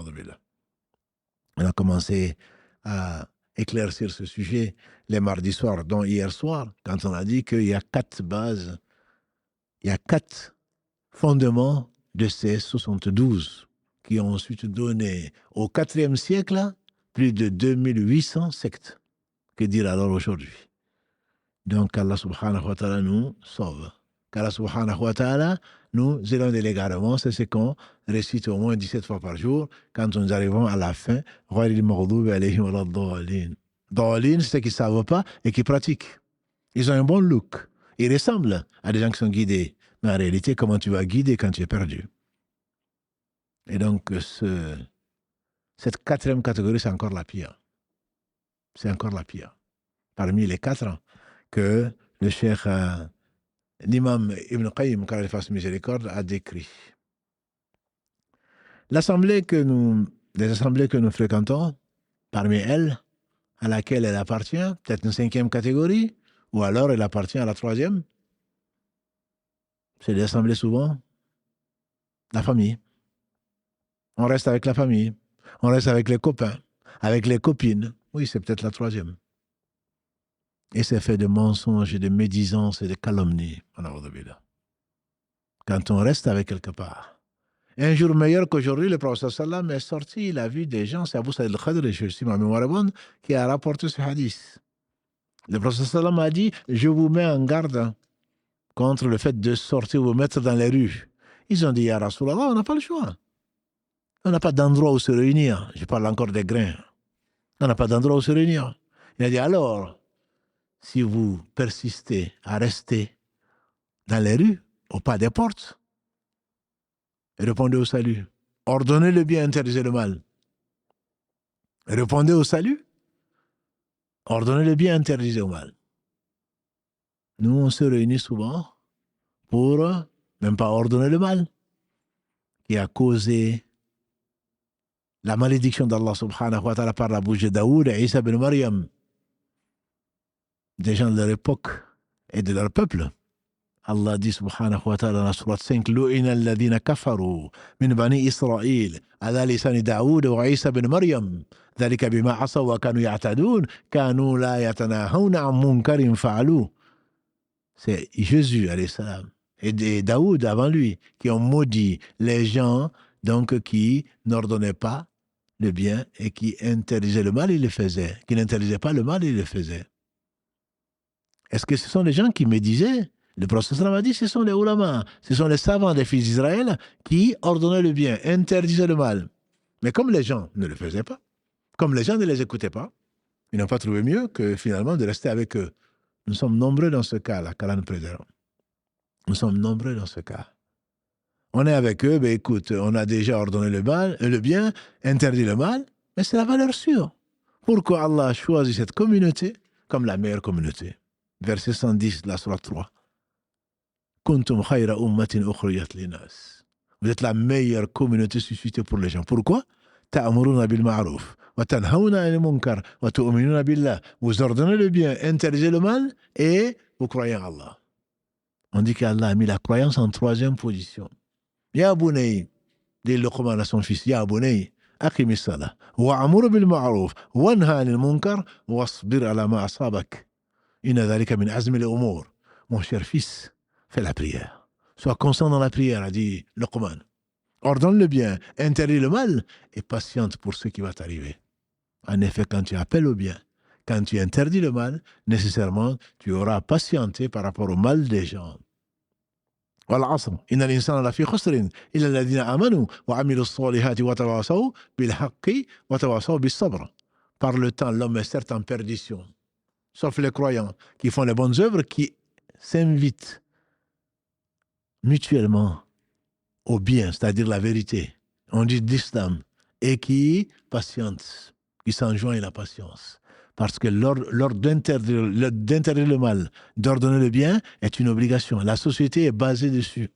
On a commencé à éclaircir ce sujet les mardis soirs, dont hier soir, quand on a dit qu'il y a 4 bases, il y a 4 fondements de ces 72 qui ont ensuite donné au IVe siècle plus de 2800 sectes. Que dire alors aujourd'hui? Donc Allah subhanahu wa ta'ala nous sauve. Qu'Allah subhanahu wa ta'ala nous éloigne de l'égarement, c'est ce qu'on récite au moins 17 fois par jour quand nous arrivons à la fin. Dhalin, c'est ceux qui ne savent pas et qui pratiquent. Ils ont un bon look. Ils ressemblent à des gens qui sont guidés. Mais en réalité, comment tu vas guider quand tu es perdu? Et donc, cette 4e catégorie, c'est encore la pire. C'est encore la pire. Parmi les 4 que le cheikh, l'imam Ibn Qayyim, qu'Allah lui fasse miséricorde, a décrit. Les assemblées que nous fréquentons, parmi elles, à laquelle elle appartient, peut-être une 5e catégorie, ou alors elle appartient à la 3e, c'est des assemblées souvent, la famille. On reste avec la famille, on reste avec les copains, avec les copines. Oui, c'est peut-être la 3e. Et c'est fait de mensonges, de médisances et de calomnies. Quand on reste avec quelque part. Un jour meilleur qu'aujourd'hui, le prophète sallam est sorti, il a vu des gens, c'est Abu Saïd al-Khadr, je suis ma mémoire bonne, qui a rapporté ce hadith. Le prophète sallam a dit, je vous mets en garde contre le fait de sortir, vous mettre dans les rues. Ils ont dit, ya Rasulallah, on n'a pas le choix. On n'a pas d'endroit où se réunir. Je parle encore des grains. On n'a pas d'endroit où se réunir. Il a dit, alors, si vous persistez à rester dans les rues, au pas des portes, répondez au salut. Ordonnez le bien, interdisez le mal. Répondez au salut. Ordonnez le bien, interdisez le mal. Nous, on se réunit souvent pour même pas ordonner le mal qui a causé la malédiction d'Allah subhanahu wa ta'ala par la bouche de Daoud et Isa ben Maryam, des gens de leur époque et de leur peuple. Allah dit subhanahu wa ta'ala dans la sourate 5, Lu'ina alladhina kafaru min bani Israël ala lisani Daoud wa Isa ben Maryam ذلك بما عصوا وكانوا يعتدون كانوا لا يتناهون عن منكر فعلوه. C'est Jésus alayhi salam et Daoud avant lui qui ont maudit les gens donc qui n'ordonnaient pas le bien et qui interdisaient le mal, ils le faisaient. Qui n'interdisaient pas le mal, ils le faisaient. Est-ce que ce sont les gens qui médisaient? Le prophète a dit ce sont les ulama, ce sont les savants des fils d'Israël qui ordonnaient le bien, interdisaient le mal. Mais comme les gens ne le faisaient pas, comme les gens ne les écoutaient pas, ils n'ont pas trouvé mieux que finalement de rester avec eux. Nous sommes nombreux dans ce cas-là, qu'Allah nous préserve. Nous sommes nombreux dans ce cas. On est avec eux, ben écoute, on a déjà ordonné le mal, le bien, interdit le mal, mais c'est la valeur sûre. Pourquoi Allah a choisi cette communauté comme la meilleure communauté? Verset 110 de la sourate 3. Kuntum khayra ummatin ukhriyat linas. Vous êtes la meilleure communauté suscitée pour les gens. Pourquoi? Ta'amuruna bil ma'ruf wa tanhawna 'anil munkar wa tu'minuna billah. Vous ordonnez le bien, interdisez le mal et vous croyez en Allah. On dit qu'Allah a mis la croyance en troisième position. Ya bunay, dit Luqman à son fils, Ya bunay, aqimi salah, wa'amur bil ma'ruf, wanha 'anil munkar, wasbir ala ma asabak. Inna dhalika min azmi al-umur. Mon cher fils, fais la prière. Sois constant dans la prière, a dit Luqman. Ordonne le bien, interdis le mal et patiente pour ce qui va t'arriver. En effet, quand tu appelles au bien, quand tu interdis le mal, nécessairement, tu auras patienté par rapport au mal des gens. والعصر إن الإنسان لفي خسر إلا الذين آمنوا وعملوا الصالحات وتواصوا بالحق وتواصوا بالصبر. Par le temps, l'homme est certes en perdition, sauf les croyants qui font les bonnes œuvres, qui s'invitent mutuellement au bien, c'est-à-dire la vérité, on dit l'islam, et qui patientent, qui s'enjoignent la patience. Parce que l'ordre d'interdire le mal, d'ordonner le bien, est une obligation. La société est basée dessus.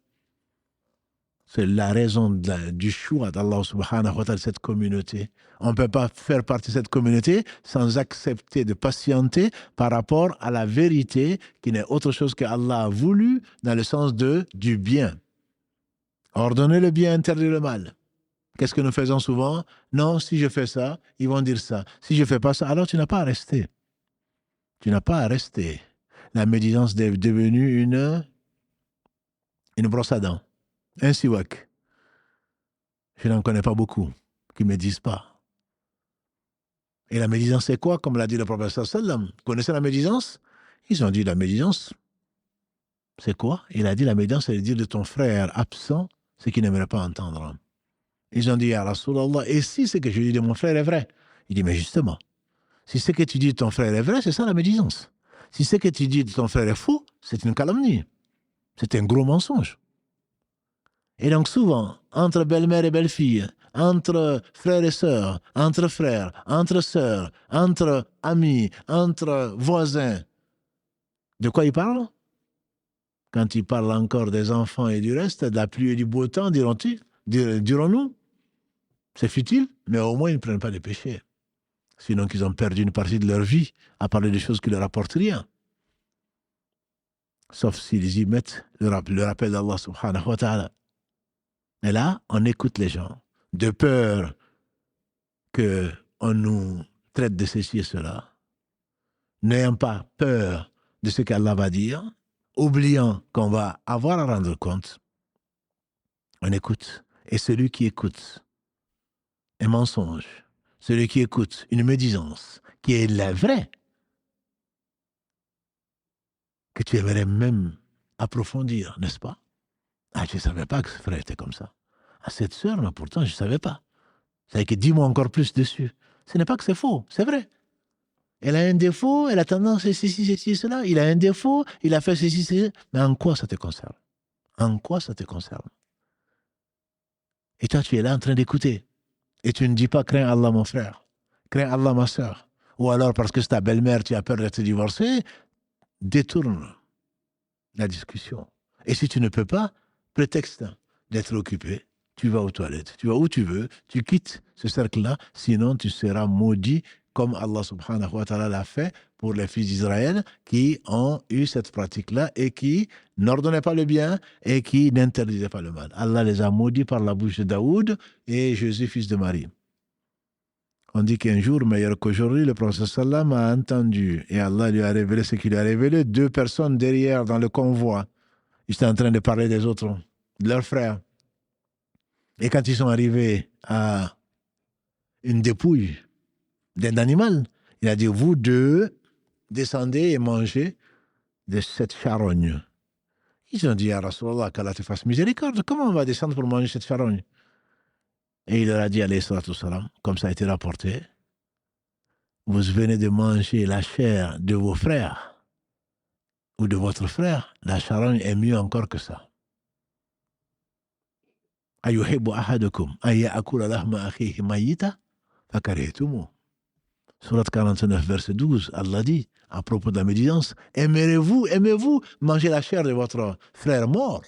C'est la raison du choix d'Allah subhanahu wa ta'ala de cette communauté. On ne peut pas faire partie de cette communauté sans accepter de patienter par rapport à la vérité qui n'est autre chose qu'Allah a voulu dans le sens du bien. Ordonner le bien, interdire le mal. Qu'est-ce que nous faisons souvent? Non, si je fais ça, ils vont dire ça. Si je ne fais pas ça, alors tu n'as pas à rester. Tu n'as pas à rester. La médisance est devenue une brosse à dents. Un siwak. Je n'en connais pas beaucoup qui ne médisent pas. Et la médisance, c'est quoi? Comme l'a dit le prophète sallam. Vous connaissez la médisance? Ils ont dit la médisance, c'est quoi? Il a dit la médisance, c'est de dire de ton frère absent ce qu'il n'aimerait pas entendre. Ils ont dit, Ya Rasulallah, et si ce que je dis de mon frère est vrai? Il dit, mais justement, si ce que tu dis de ton frère est vrai, c'est ça la médisance. Si ce que tu dis de ton frère est faux, c'est une calomnie. C'est un gros mensonge. Et donc souvent, entre belle-mère et belle-fille, entre frères et sœurs, entre frères, entre sœurs, entre amis, entre voisins, de quoi ils parlent? Quand ils parlent encore des enfants et du reste, de la pluie et du beau temps, dirons-nous? C'est futile, mais au moins ils ne prennent pas de péché. Sinon qu'ils ont perdu une partie de leur vie à parler de choses qui ne leur apportent rien. Sauf s'ils y mettent le rappel d'Allah subhanahu wa ta'ala. Et là, on écoute les gens, de peur qu'on nous traite de ceci et cela. N'ayant pas peur de ce qu'Allah va dire, oubliant qu'on va avoir à rendre compte, on écoute. Et celui qui écoute un mensonge, celui qui écoute une médisance, qui est la vraie, que tu aimerais même approfondir, n'est-ce pas? Ah, je ne savais pas que ce frère était comme ça. Ah, cette sœur, mais pourtant, je ne savais pas. C'est que dis-moi encore plus dessus. Ce n'est pas que c'est faux, c'est vrai. Elle a un défaut, elle a tendance à ceci, cela. Il a un défaut, il a fait ceci, cela. Mais en quoi ça te concerne? En quoi ça te concerne? Et toi, tu es là en train d'écouter. Et tu ne dis pas, crains Allah, mon frère. Crains Allah, ma soeur. Ou alors parce que c'est ta belle-mère, tu as peur d'être divorcée, détourne la discussion. Et si tu ne peux pas, prétexte d'être occupé, tu vas aux toilettes, tu vas où tu veux, tu quittes ce cercle-là, sinon tu seras maudit comme Allah subhanahu wa ta'ala l'a fait pour les fils d'Israël qui ont eu cette pratique-là et qui n'ordonnaient pas le bien et qui n'interdisaient pas le mal. Allah les a maudits par la bouche de Daoud et Jésus, fils de Marie. On dit qu'un jour, meilleur qu'aujourd'hui, le prophète sallam a entendu et Allah lui a révélé ce qu'il lui a révélé. 2 personnes derrière dans le convoi. Ils étaient en train de parler des autres, de leurs frères. Et quand ils sont arrivés à une dépouille d'un animal, il a dit, vous deux, descendez et mangez de cette charogne. Ils ont dit, à Rasulallah, qu'Allah te fasse miséricorde, comment on va descendre pour manger cette charogne? Et il leur a dit, alayhi salatu salam, comme ça a été rapporté, vous venez de manger la chair de vos frères ou de votre frère, la charogne est mieux encore que ça. Ayuhibbu ahadukum an ya'kula lahma akhihi mayyita fakarihtumu. Surat 49, verset 12, Allah dit, à propos de la médisance, aimez-vous manger la chair de votre frère mort?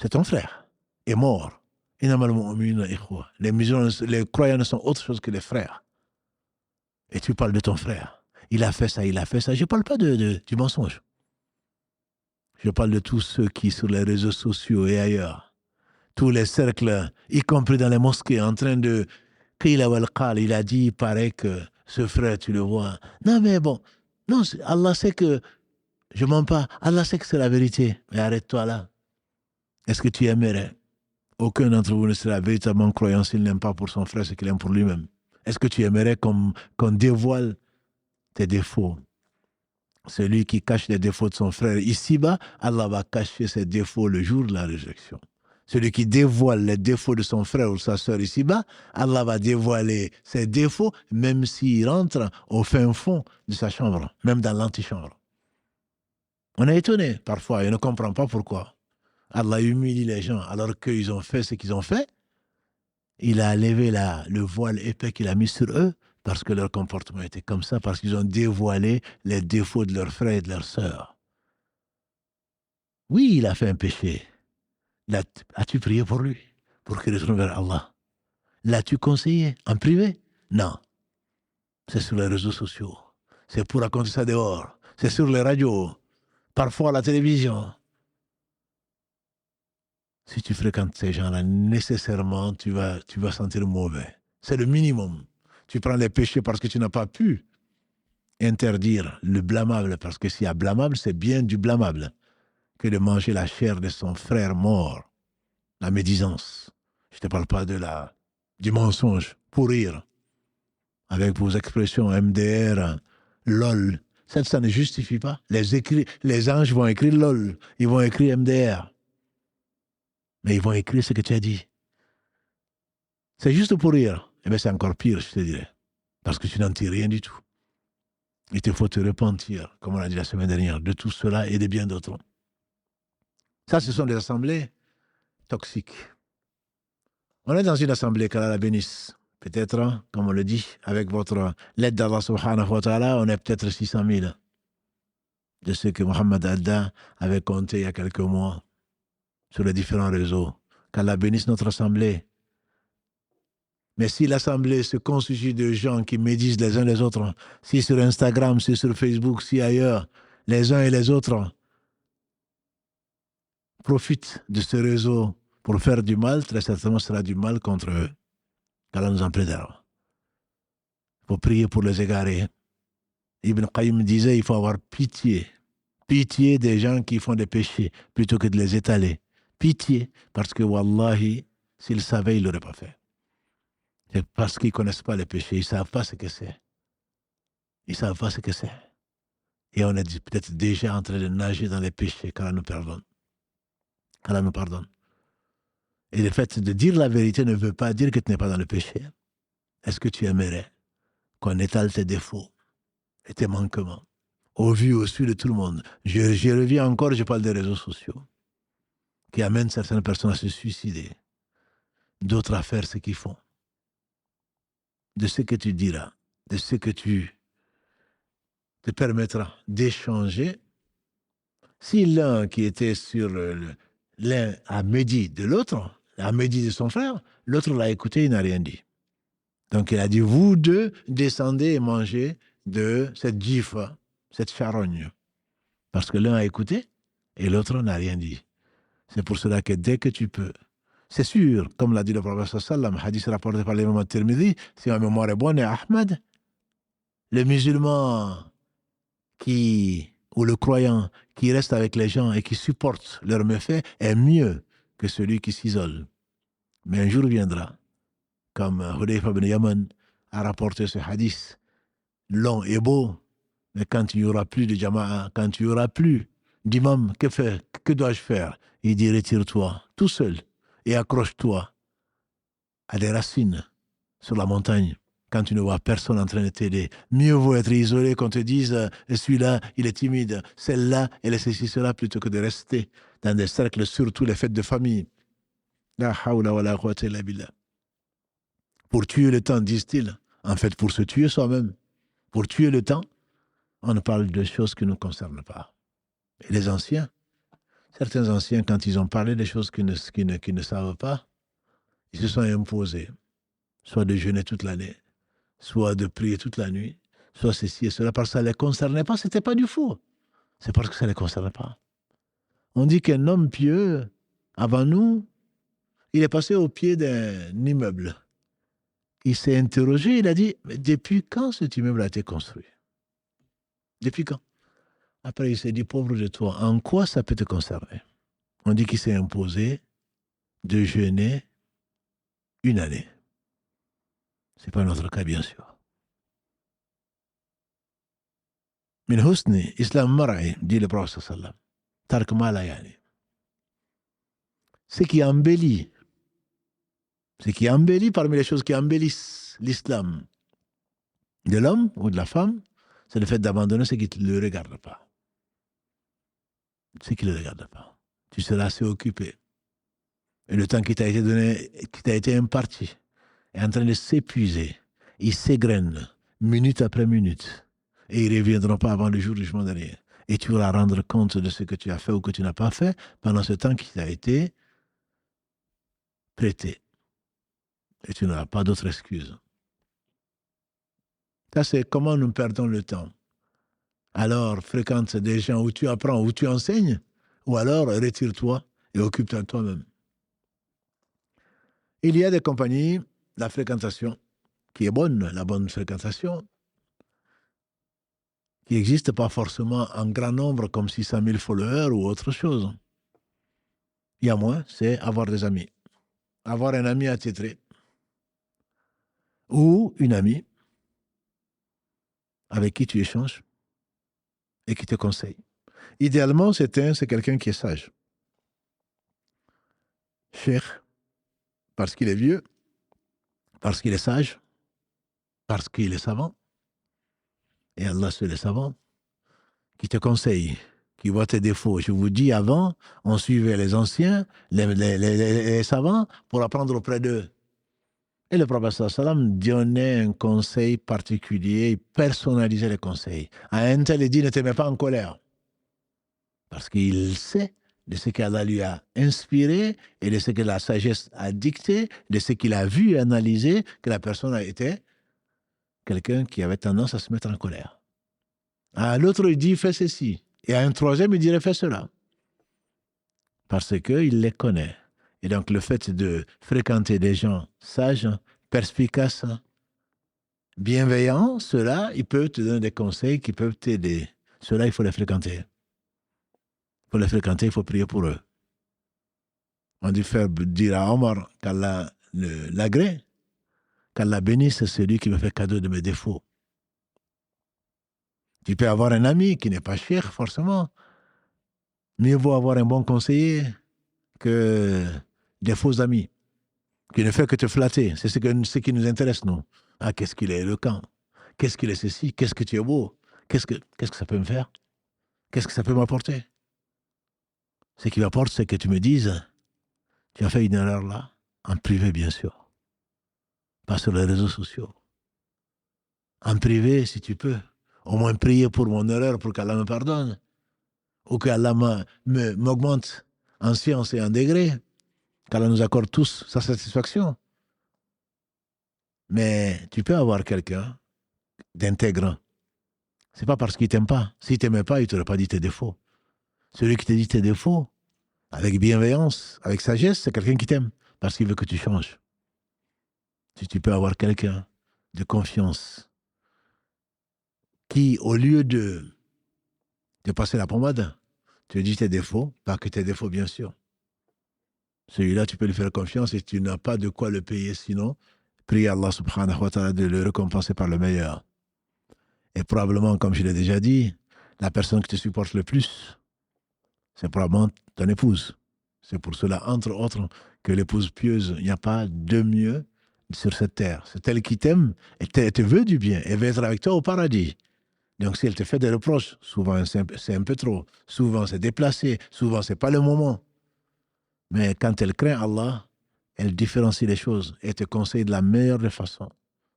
C'est ton frère, est mort. Les musulmans, les croyants ne sont autre chose que les frères. Et tu parles de ton frère. Il a fait ça, il a fait ça. Je ne parle pas du mensonge. Je parle de tous ceux qui, sur les réseaux sociaux et ailleurs, tous les cercles, y compris dans les mosquées, en train de... Il a dit, il paraît que ce frère, tu le vois. Non, mais bon, non, Allah sait que je mens pas. Allah sait que c'est la vérité. Mais arrête-toi là. Est-ce que tu aimerais? Aucun d'entre vous ne sera véritablement croyant s'il n'aime pas pour son frère ce qu'il aime pour lui-même. Est-ce que tu aimerais qu'on dévoile tes défauts? Celui qui cache les défauts de son frère ici-bas, Allah va cacher ses défauts le jour de la résurrection. Celui qui dévoile les défauts de son frère ou sa sœur ici-bas, Allah va dévoiler ses défauts même s'il rentre au fin fond de sa chambre, même dans l'antichambre. On est étonné parfois et on ne comprend pas pourquoi. Allah humilie les gens alors qu'ils ont fait ce qu'ils ont fait. Il a levé le voile épais qu'il a mis sur eux parce que leur comportement était comme ça, parce qu'ils ont dévoilé les défauts de leurs frères et de leurs sœurs. Oui, il a fait un péché. As-tu prié pour lui, pour qu'il retourne vers Allah? L'as-tu conseillé en privé? Non. C'est sur les réseaux sociaux. C'est pour raconter ça dehors. C'est sur les radios. Parfois à la télévision. Si tu fréquentes ces gens-là, nécessairement, tu vas sentir mauvais. C'est le minimum. Tu prends les péchés parce que tu n'as pas pu interdire le blâmable, parce que s'il y a blâmable, c'est bien du blâmable que de manger la chair de son frère mort. La médisance. Je ne te parle pas du mensonge, pour rire. Avec vos expressions MDR, LOL. Ça ne justifie pas. Les anges vont écrire LOL. Ils vont écrire MDR. Mais ils vont écrire ce que tu as dit. C'est juste pour rire. Eh bien, c'est encore pire, je te dirais. Parce que tu n'en tires rien du tout. Il te faut te repentir, comme on a dit la semaine dernière, de tout cela et de bien d'autres. Ça, ce sont des assemblées toxiques. On est dans une assemblée qu'Allah la bénisse. Peut-être, comme on le dit, avec l'aide d'Allah subhanahu wa ta'ala, on est peut-être 600 000 de ceux que Mohamed Adda avait compté il y a quelques mois sur les différents réseaux. Qu'Allah bénisse notre assemblée. Mais si l'assemblée se constitue de gens qui médisent les uns les autres, si sur Instagram, si sur Facebook, si ailleurs, les uns et les autres profitent de ce réseau pour faire du mal, très certainement ce sera du mal contre eux. Qu'Allah nous en préserve. Il faut prier pour les égarés. Ibn Qayyim disait, il faut avoir pitié. Pitié des gens qui font des péchés, plutôt que de les étaler. Pitié, parce que wallahi, s'ils savaient, ils ne l'auraient pas fait. C'est parce qu'ils ne connaissent pas les péchés, ils ne savent pas ce que c'est. Ils ne savent pas ce que c'est. Et on est peut-être déjà en train de nager dans les péchés, qu'Allah nous pardonne. Qu'Allah nous pardonne. Et le fait de dire la vérité ne veut pas dire que tu n'es pas dans le péché. Est-ce que tu aimerais qu'on étale tes défauts et tes manquements au vu, au su de tout le monde? Je reviens encore, je parle des réseaux sociaux qui amènent certaines personnes à se suicider, d'autres à faire ce qu'ils font. de ce que tu diras, de ce que tu te permettras d'échanger. Si l'un qui était sur l'un a médit de l'autre, a médit de son frère, l'autre l'a écouté, il n'a rien dit. Donc il a dit, vous deux, descendez et mangez de cette gifle, cette charogne. Parce que l'un a écouté et l'autre n'a rien dit. C'est pour cela que dès que tu peux, c'est sûr, comme l'a dit le prophète sallam, hadith rapporté par l'imam al-Tirmidhi, si ma mémoire est bonne, et Ahmed, le musulman ou le croyant qui reste avec les gens et qui supporte leurs méfaits est mieux que celui qui s'isole. Mais un jour viendra, comme Hudayfa ibn Yaman a rapporté ce hadith, long et beau, mais quand il n'y aura plus de jama'a, quand il n'y aura plus d'imam, que dois-je faire? Il dit, retire-toi tout seul et accroche-toi à des racines sur la montagne quand tu ne vois personne en train de t'aider. Mieux vaut être isolé qu'on te dise celui-là, il est timide, celle-là, elle est ceci, cela, plutôt que de rester dans des cercles, surtout les fêtes de famille. La hawla wa la quwwata illa billah. Pour tuer le temps, disent-ils, en fait, pour se tuer soi-même. Pour tuer le temps, on ne parle de choses qui ne nous concernent pas. Et les anciens, certains anciens, quand ils ont parlé des choses qu'ils ne savent pas, ils se sont imposés, soit de jeûner toute l'année, soit de prier toute la nuit, soit ceci et cela, parce que ça ne les concernait pas, ce n'était pas du faux. C'est parce que ça ne les concernait pas. On dit qu'un homme pieux, avant nous, il est passé au pied d'un immeuble. Il s'est interrogé, il a dit, mais depuis quand cet immeuble a été construit? Depuis quand? Après, il s'est dit, pauvre de toi, en quoi ça peut te concerner? On dit qu'il s'est imposé de jeûner une année. Ce n'est pas notre cas, bien sûr. Min husni, islam mar'i, dit le prophète sallam. Tark mala yani. Ce qui embellit parmi les choses qui embellissent l'islam de l'homme ou de la femme, c'est le fait d'abandonner ce qui ne le regarde pas. Ce qui ne le regarde pas. Tu seras assez occupé. Et le temps qui t'a été donné, qui t'a été imparti, est en train de s'épuiser. Il s'égrène, minute après minute. Et ils ne reviendront pas avant le jour du jugement dernier. Et tu vas rendre compte de ce que tu as fait ou que tu n'as pas fait pendant ce temps qui t'a été prêté. Et tu n'auras pas d'autre excuse. Ça, c'est comment nous perdons le temps. Alors, fréquente des gens où tu apprends, où tu enseignes, ou alors retire-toi et occupe-toi de toi-même. Il y a des compagnies, la fréquentation, qui est bonne, la bonne fréquentation, qui n'existe pas forcément en grand nombre, comme 600 000 followers ou autre chose. Il y a moins, c'est avoir des amis. Avoir un ami attitré. Ou une amie avec qui tu échanges et qui te conseille. Idéalement, c'est quelqu'un qui est sage. Cheikh, parce qu'il est vieux, parce qu'il est sage, parce qu'il est savant, et Allah seul est savant, qui te conseille, qui voit tes défauts. Je vous dis, avant, on suivait les anciens, les savants, pour apprendre auprès d'eux. Et le prophète sallam donnait un conseil particulier, il personnalisait les conseils. À un tel, il dit, ne te mets pas en colère. Parce qu'il sait de ce qu'Allah lui a inspiré et de ce que la sagesse a dicté, de ce qu'il a vu et analysé, que la personne a été quelqu'un qui avait tendance à se mettre en colère. À l'autre, il dit, fais ceci. Et à un troisième, il dirait, fais cela. Parce qu'il les connaît. Et donc, le fait de fréquenter des gens sages, perspicaces, bienveillants, ceux-là, ils peuvent te donner des conseils qui peuvent t'aider. Ceux-là, il faut les fréquenter. Pour les fréquenter, il faut prier pour eux. On dit faire dire à Omar qu'Allah l'agrée, qu'Allah bénisse celui qui me fait cadeau de mes défauts. Tu peux avoir un ami qui n'est pas cher, forcément. Mieux vaut avoir un bon conseiller que des faux amis, qui ne fait que te flatter. C'est ce qui nous intéresse, nous. Ah, qu'est-ce qu'il est éloquent? Qu'est-ce qu'il est ceci? Qu'est-ce que tu es beau? Qu'est-ce que ça peut me faire? Qu'est-ce que ça peut m'apporter? Ce qui m'apporte, c'est que tu me dises, tu as fait une erreur là, en privé, bien sûr. Pas sur les réseaux sociaux. En privé, si tu peux. Au moins prier pour mon erreur, pour qu'Allah me pardonne. Ou qu'Allah m'augmente en science et en degré. Qu'Allah nous accorde tous sa satisfaction. Mais tu peux avoir quelqu'un d'intègre. C'est pas parce qu'il t'aime pas. S'il t'aimait pas, il t'aurait pas dit tes défauts. Celui qui te dit tes défauts, avec bienveillance, avec sagesse, c'est quelqu'un qui t'aime. Parce qu'il veut que tu changes. Si tu peux avoir quelqu'un de confiance qui, au lieu de passer la pommade, te dit tes défauts, pas que tes défauts, bien sûr. Celui-là, tu peux lui faire confiance et tu n'as pas de quoi le payer, sinon, prie Allah subhanahu wa ta'ala de le récompenser par le meilleur. Et probablement, comme je l'ai déjà dit, la personne qui te supporte le plus, c'est probablement ton épouse. C'est pour cela, entre autres, que l'épouse pieuse, il n'y a pas de mieux sur cette terre. C'est elle qui t'aime et te veut du bien. Elle veut être avec toi au paradis. Donc, si elle te fait des reproches, souvent c'est un peu trop, souvent c'est déplacé, souvent c'est pas le moment. Mais quand elle craint Allah, elle différencie les choses et te conseille de la meilleure des façons.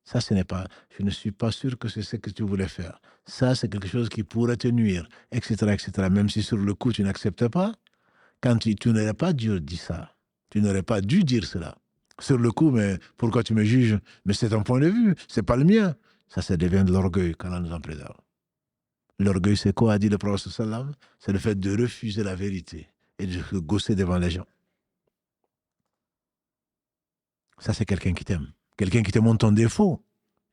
Ça, je ne suis pas sûr que c'est ce que tu voulais faire. Ça, c'est quelque chose qui pourrait te nuire, etc., etc. Même si sur le coup, tu n'acceptes pas, quand tu n'aurais pas dû dire ça. Tu n'aurais pas dû dire cela. Sur le coup, mais pourquoi tu me juges? Mais c'est ton point de vue, c'est pas le mien. Ça devient de l'orgueil quand on nous en préserve. L'orgueil, c'est quoi, a dit le prophète sallam? C'est le fait de refuser la vérité et de se gausser devant les gens. Ça, c'est quelqu'un qui t'aime. Quelqu'un qui te montre ton défaut.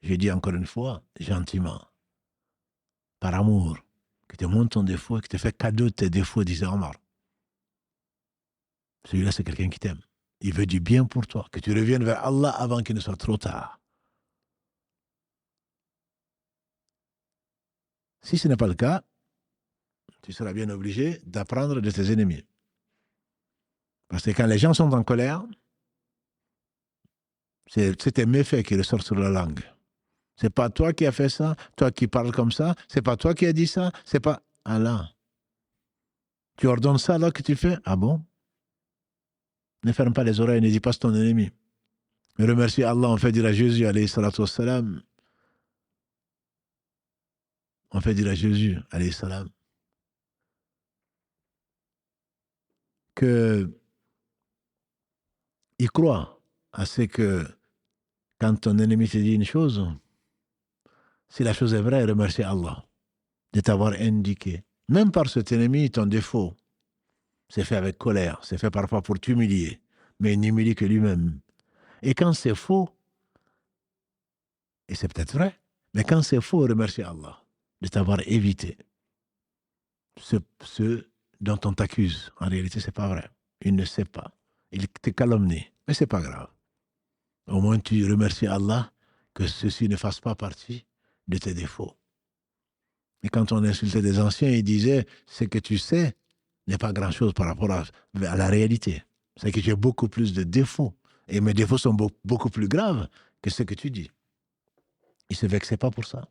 J'ai dit encore une fois, gentiment, par amour, qui te montre ton défaut et qui te fait cadeau de tes défauts, disait Omar. Celui-là, c'est quelqu'un qui t'aime. Il veut du bien pour toi, que tu reviennes vers Allah avant qu'il ne soit trop tard. Si ce n'est pas le cas, tu seras bien obligé d'apprendre de tes ennemis. Parce que quand les gens sont en colère, c'est tes méfaits qui ressortent sur la langue. C'est pas toi qui as fait ça, toi qui parles comme ça, c'est pas toi qui as dit ça, c'est pas Allah. Tu ordonnes ça alors que tu fais, ah bon? Ne ferme pas les oreilles, ne dis pas c'est ton ennemi. Mais remercie Allah, on fait dire à Jésus, alayhi salatu wassalam, on fait dire à Jésus, alayhi salam, que il croit à ce que quand ton ennemi te dit une chose, si la chose est vraie, remercie Allah de t'avoir indiqué. Même par cet ennemi, ton défaut, c'est fait avec colère, c'est fait parfois pour t'humilier, mais il n'humilie que lui-même. Et quand c'est faux, et c'est peut-être vrai, mais quand c'est faux, remercie Allah de t'avoir évité ce dont on t'accuse. En réalité, c'est pas vrai. Il ne sait pas. Il te calomnie, mais c'est pas grave. Au moins, tu remercies Allah que ceci ne fasse pas partie de tes défauts. Et quand on insultait des anciens, ils disaient, ce que tu sais n'est pas grand-chose par rapport à la réalité. C'est que j'ai beaucoup plus de défauts. Et mes défauts sont beaucoup plus graves que ce que tu dis. Ils ne se vexaient pas pour ça.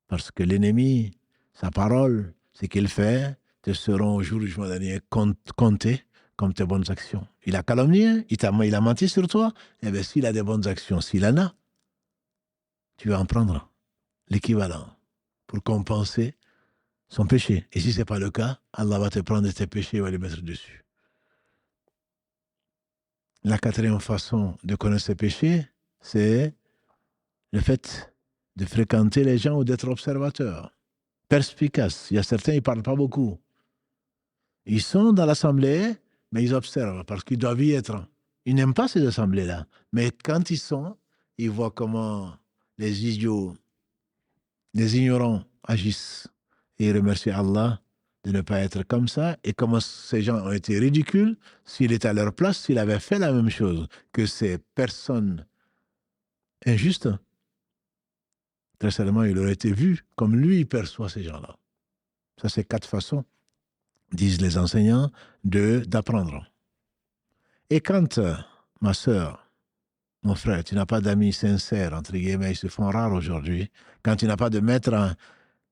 Parce que l'ennemi, sa parole, ce qu'il fait, te seront au jour du jugement dernier comptés comme tes bonnes actions. Il a calomnié, il a menti sur toi. Eh bien, s'il a des bonnes actions, s'il en a, tu vas en prendre l'équivalent pour compenser son péché. Et si ce n'est pas le cas, Allah va te prendre tes péchés et va les mettre dessus. La quatrième façon de connaître ses péchés, c'est le fait de fréquenter les gens ou d'être observateur. Perspicace. Il y a certains, ils ne parlent pas beaucoup. Ils sont dans l'assemblée, mais ils observent parce qu'ils doivent y être. Ils n'aiment pas ces assemblées-là. Mais quand ils sont, ils voient comment les idiots, les ignorants agissent. Et ils remercient Allah de ne pas être comme ça. Et comment ces gens ont été ridicules s'il était à leur place, s'il avait fait la même chose que ces personnes injustes. Très certainement, il aurait été vu comme lui perçoit ces gens-là. Ça, c'est 4 façons, disent les enseignants, d'apprendre. Et quand, ma sœur, mon frère, tu n'as pas d'amis sincères, entre guillemets, ils se font rares aujourd'hui, quand tu n'as pas de maître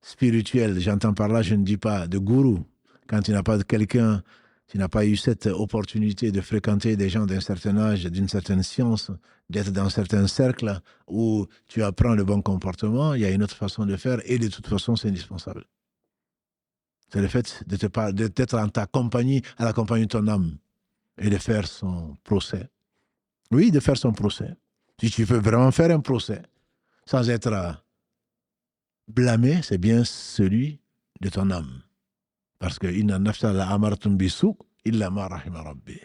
spirituel, j'entends par là, je ne dis pas de gourou, quand tu n'as pas de quelqu'un tu n'as pas eu cette opportunité de fréquenter des gens d'un certain âge, d'une certaine science, d'être dans certains cercles où tu apprends le bon comportement, il y a une autre façon de faire et de toute façon, c'est indispensable. C'est le fait d'être en ta compagnie, à la compagnie de ton âme et de faire son procès. Oui, de faire son procès. Si tu veux vraiment faire un procès sans être blâmé, c'est bien celui de ton âme. Parce que inna nafsa la amartum bisu illa ma rahima rabbi.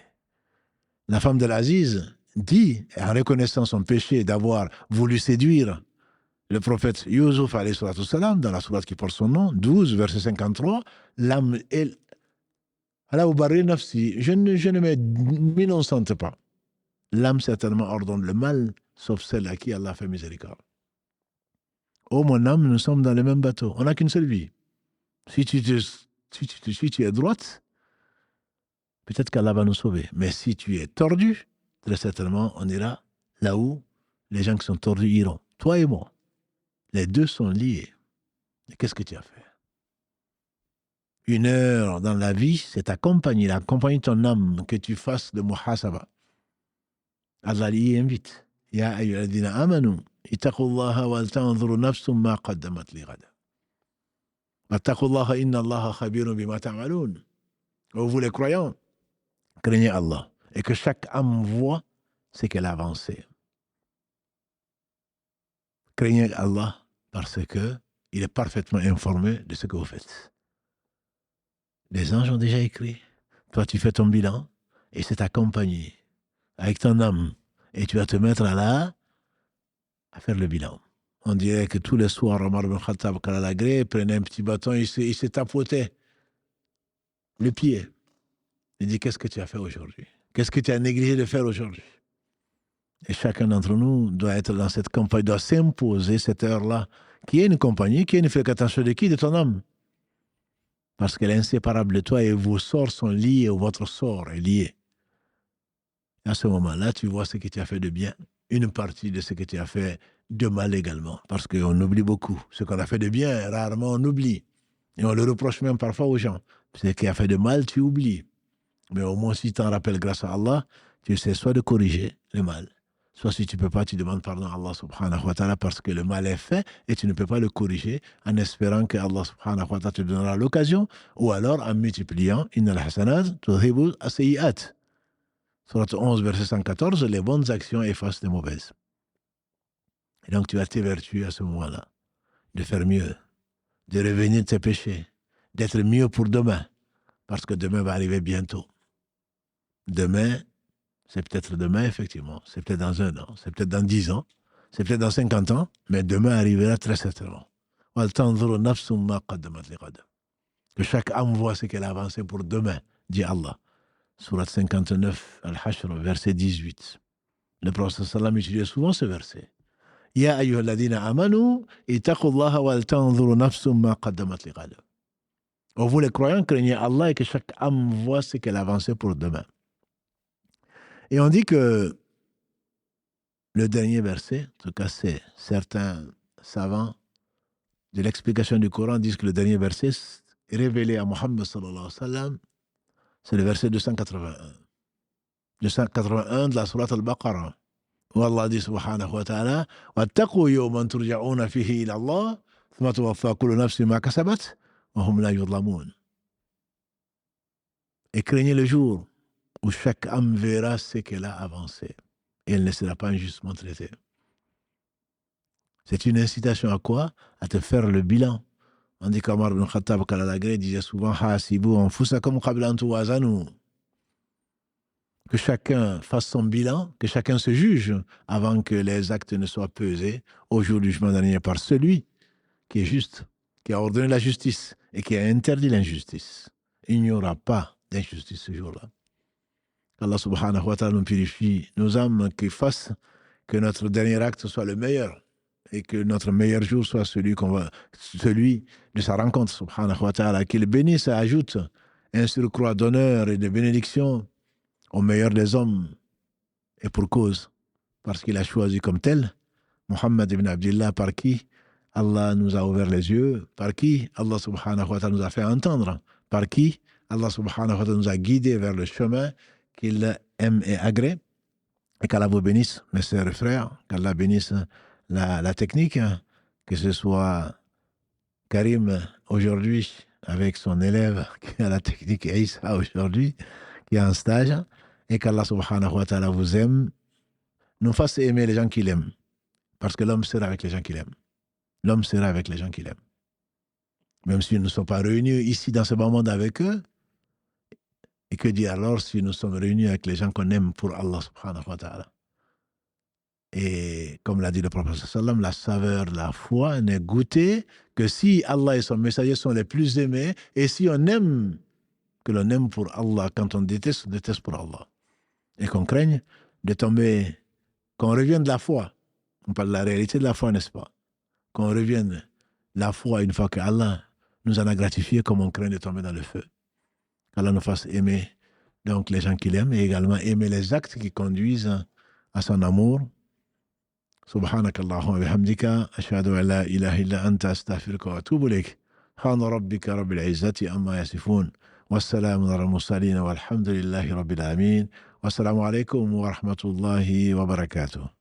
La femme de l'Aziz dit, en reconnaissant son péché d'avoir voulu séduire le prophète Yusuf alayhi salatu salam, dans la sourate qui porte son nom, 12, verset 53, l'âme, elle, je ne m'innocente pas. L'âme certainement ordonne le mal, sauf celle à qui Allah fait miséricorde. Oh mon âme, nous sommes dans le même bateau. On n'a qu'une seule vie. Si tu es droite, peut-être qu'Allah va nous sauver. Mais si tu es tordu, très certainement, on ira là où les gens qui sont tordus iront. Toi et moi. Les deux sont liés. Et qu'est-ce que tu as fait? 1 heure dans la vie, c'est ta compagnie, la compagnie de ton âme, que tu fasses le muhasaba. Allah y invite. Ya ayyuhalladhina amanu, ittaqullaha wal tanzuru nafsum ma qaddamat li ghad. Wattaqullaha inna Allaha khabirun bima ta'malun. Vous les croyants, craignez Allah et que chaque âme voit ce qu'elle a avancé. Craignez Allah parce que il est parfaitement informé de ce que vous faites. Les anges ont déjà écrit. Toi, tu fais ton bilan et c'est ta compagnie avec ton âme et tu vas te mettre là à faire le bilan. On dirait que tous les soirs, Omar ibn Khattab, quand il agré, prenait un petit bâton, il se tapotait le pied. Il dit, qu'est-ce que tu as fait aujourd'hui? Qu'est-ce que tu as négligé de faire aujourd'hui? Et chacun d'entre nous doit être dans cette compagnie, doit s'imposer cette heure-là, qui est une compagnie, qui est une fréquentation de qui? De ton âme. Parce qu'elle est inséparable de toi et vos sorts sont liés, ou votre sort est lié. Et à ce moment-là, tu vois ce que tu as fait de bien, une partie de ce que tu as fait de mal également. Parce qu'on oublie beaucoup. Ce qu'on a fait de bien, rarement on oublie. Et on le reproche même parfois aux gens. Ce qui a fait de mal, tu oublies. Mais au moins, si tu t'en rappelles grâce à Allah, tu sais soit de corriger le mal, soit si tu ne peux pas, tu demandes pardon à Allah subhanahu wa ta'ala parce que le mal est fait et tu ne peux pas le corriger en espérant que Allah subhanahu wa ta'ala te donnera l'occasion ou alors en multipliant Innal hasanat tudhibu as-sayyi'at. Sourate 11, verset 114, les bonnes actions effacent les mauvaises. Et donc tu as tes vertus à ce moment-là, de faire mieux, de revenir de tes péchés, d'être mieux pour demain, parce que demain va arriver bientôt. Demain, c'est peut-être demain, effectivement, c'est peut-être dans 1 an, c'est peut-être dans 10 ans, c'est peut-être dans 50 ans, mais demain arrivera très certainement. Que chaque âme voit ce qu'elle a avancé pour demain, dit Allah. Sourate 59, Al-Hashr, verset 18. Le prophète sallam utilise souvent ce verset. Ya ayyuhalladhina amanu, ittaqullaha wal tanzuru nafsum ma qaddamat lighad. Vous les croyants, craignez Allah et que chaque âme voit ce qu'elle a avancé pour demain. Et on dit que le dernier verset, en tout cas c'est certains savants de l'explication du Coran disent que le dernier verset révélé à Muhammad sallallahu alayhi wa sallam, c'est le verset 281. 281 de la sourate Al-Baqarah. Où Allah dit subhanahu wa ta'ala wattaqu yawman turja'una fihi ila Allah thumma tuwaffa kullu nafsin ma kasabat wa hum la yudlamun. Et craignez le jour où chaque âme verra ce qu'elle a avancé et elle ne sera pas injustement traitée. C'est une incitation à quoi? À te faire le bilan. On dit qu'Omar ibn Khattab Kalalagré disait souvent hasibu anfusakum qabla an tuwazanu. Que chacun fasse son bilan, que chacun se juge avant que les actes ne soient pesés au jour du jugement dernier par celui qui est juste, qui a ordonné la justice et qui a interdit l'injustice. Il n'y aura pas d'injustice ce jour-là. Allah subhanahu wa ta'ala nous purifie nos âmes, qui fasse que notre dernier acte soit le meilleur et que notre meilleur jour soit celui de sa rencontre, subhanahu wa ta'ala, qu'il bénisse et ajoute un surcroît d'honneur et de bénédiction au meilleur des hommes, et pour cause, parce qu'il a choisi comme tel Muhammad ibn Abdillah, par qui Allah nous a ouvert les yeux, par qui Allah subhanahu wa ta'ala nous a fait entendre, par qui Allah subhanahu wa ta'ala nous a guidés vers le chemin qu'il aime et agrée. Et qu'Allah vous bénisse, mes sœurs et frères, qu'Allah bénisse la technique, que ce soit Karim aujourd'hui avec son élève qui a la technique et Issa aujourd'hui qui est en stage, et qu'Allah subhanahu wa ta'ala vous aime, nous fasse aimer les gens qu'il aime, parce que l'homme sera avec les gens qu'il aime. L'homme sera avec les gens qu'il aime. Même si nous ne sommes pas réunis ici dans ce bas monde avec eux, et que dire alors si nous sommes réunis avec les gens qu'on aime pour Allah subhanahu wa ta'ala. Et comme l'a dit le prophète sallam, la saveur de la foi n'est goûtée que si Allah et son messager sont les plus aimés, et si on aime, que l'on aime pour Allah, quand on déteste pour Allah. Et qu'on craigne de tomber, qu'on revienne de la foi. On parle de la réalité de la foi, n'est-ce pas? Qu'on revienne de la foi une fois que Allah nous en a gratifié, comme on craint de tomber dans le feu. qu'Allah nous fasse aimer donc les gens qu'il aime et également aimer les actes qui conduisent à son amour. سبحانك اللهم وبحمدك أشهد أن لا إله إلا أنت أستغفرك وأتوب إليك. سبحان ربك رب العزة عما يصفون والسلام على المرسلين والحمد لله رب العالمين والسلام عليكم ورحمة الله وبركاته.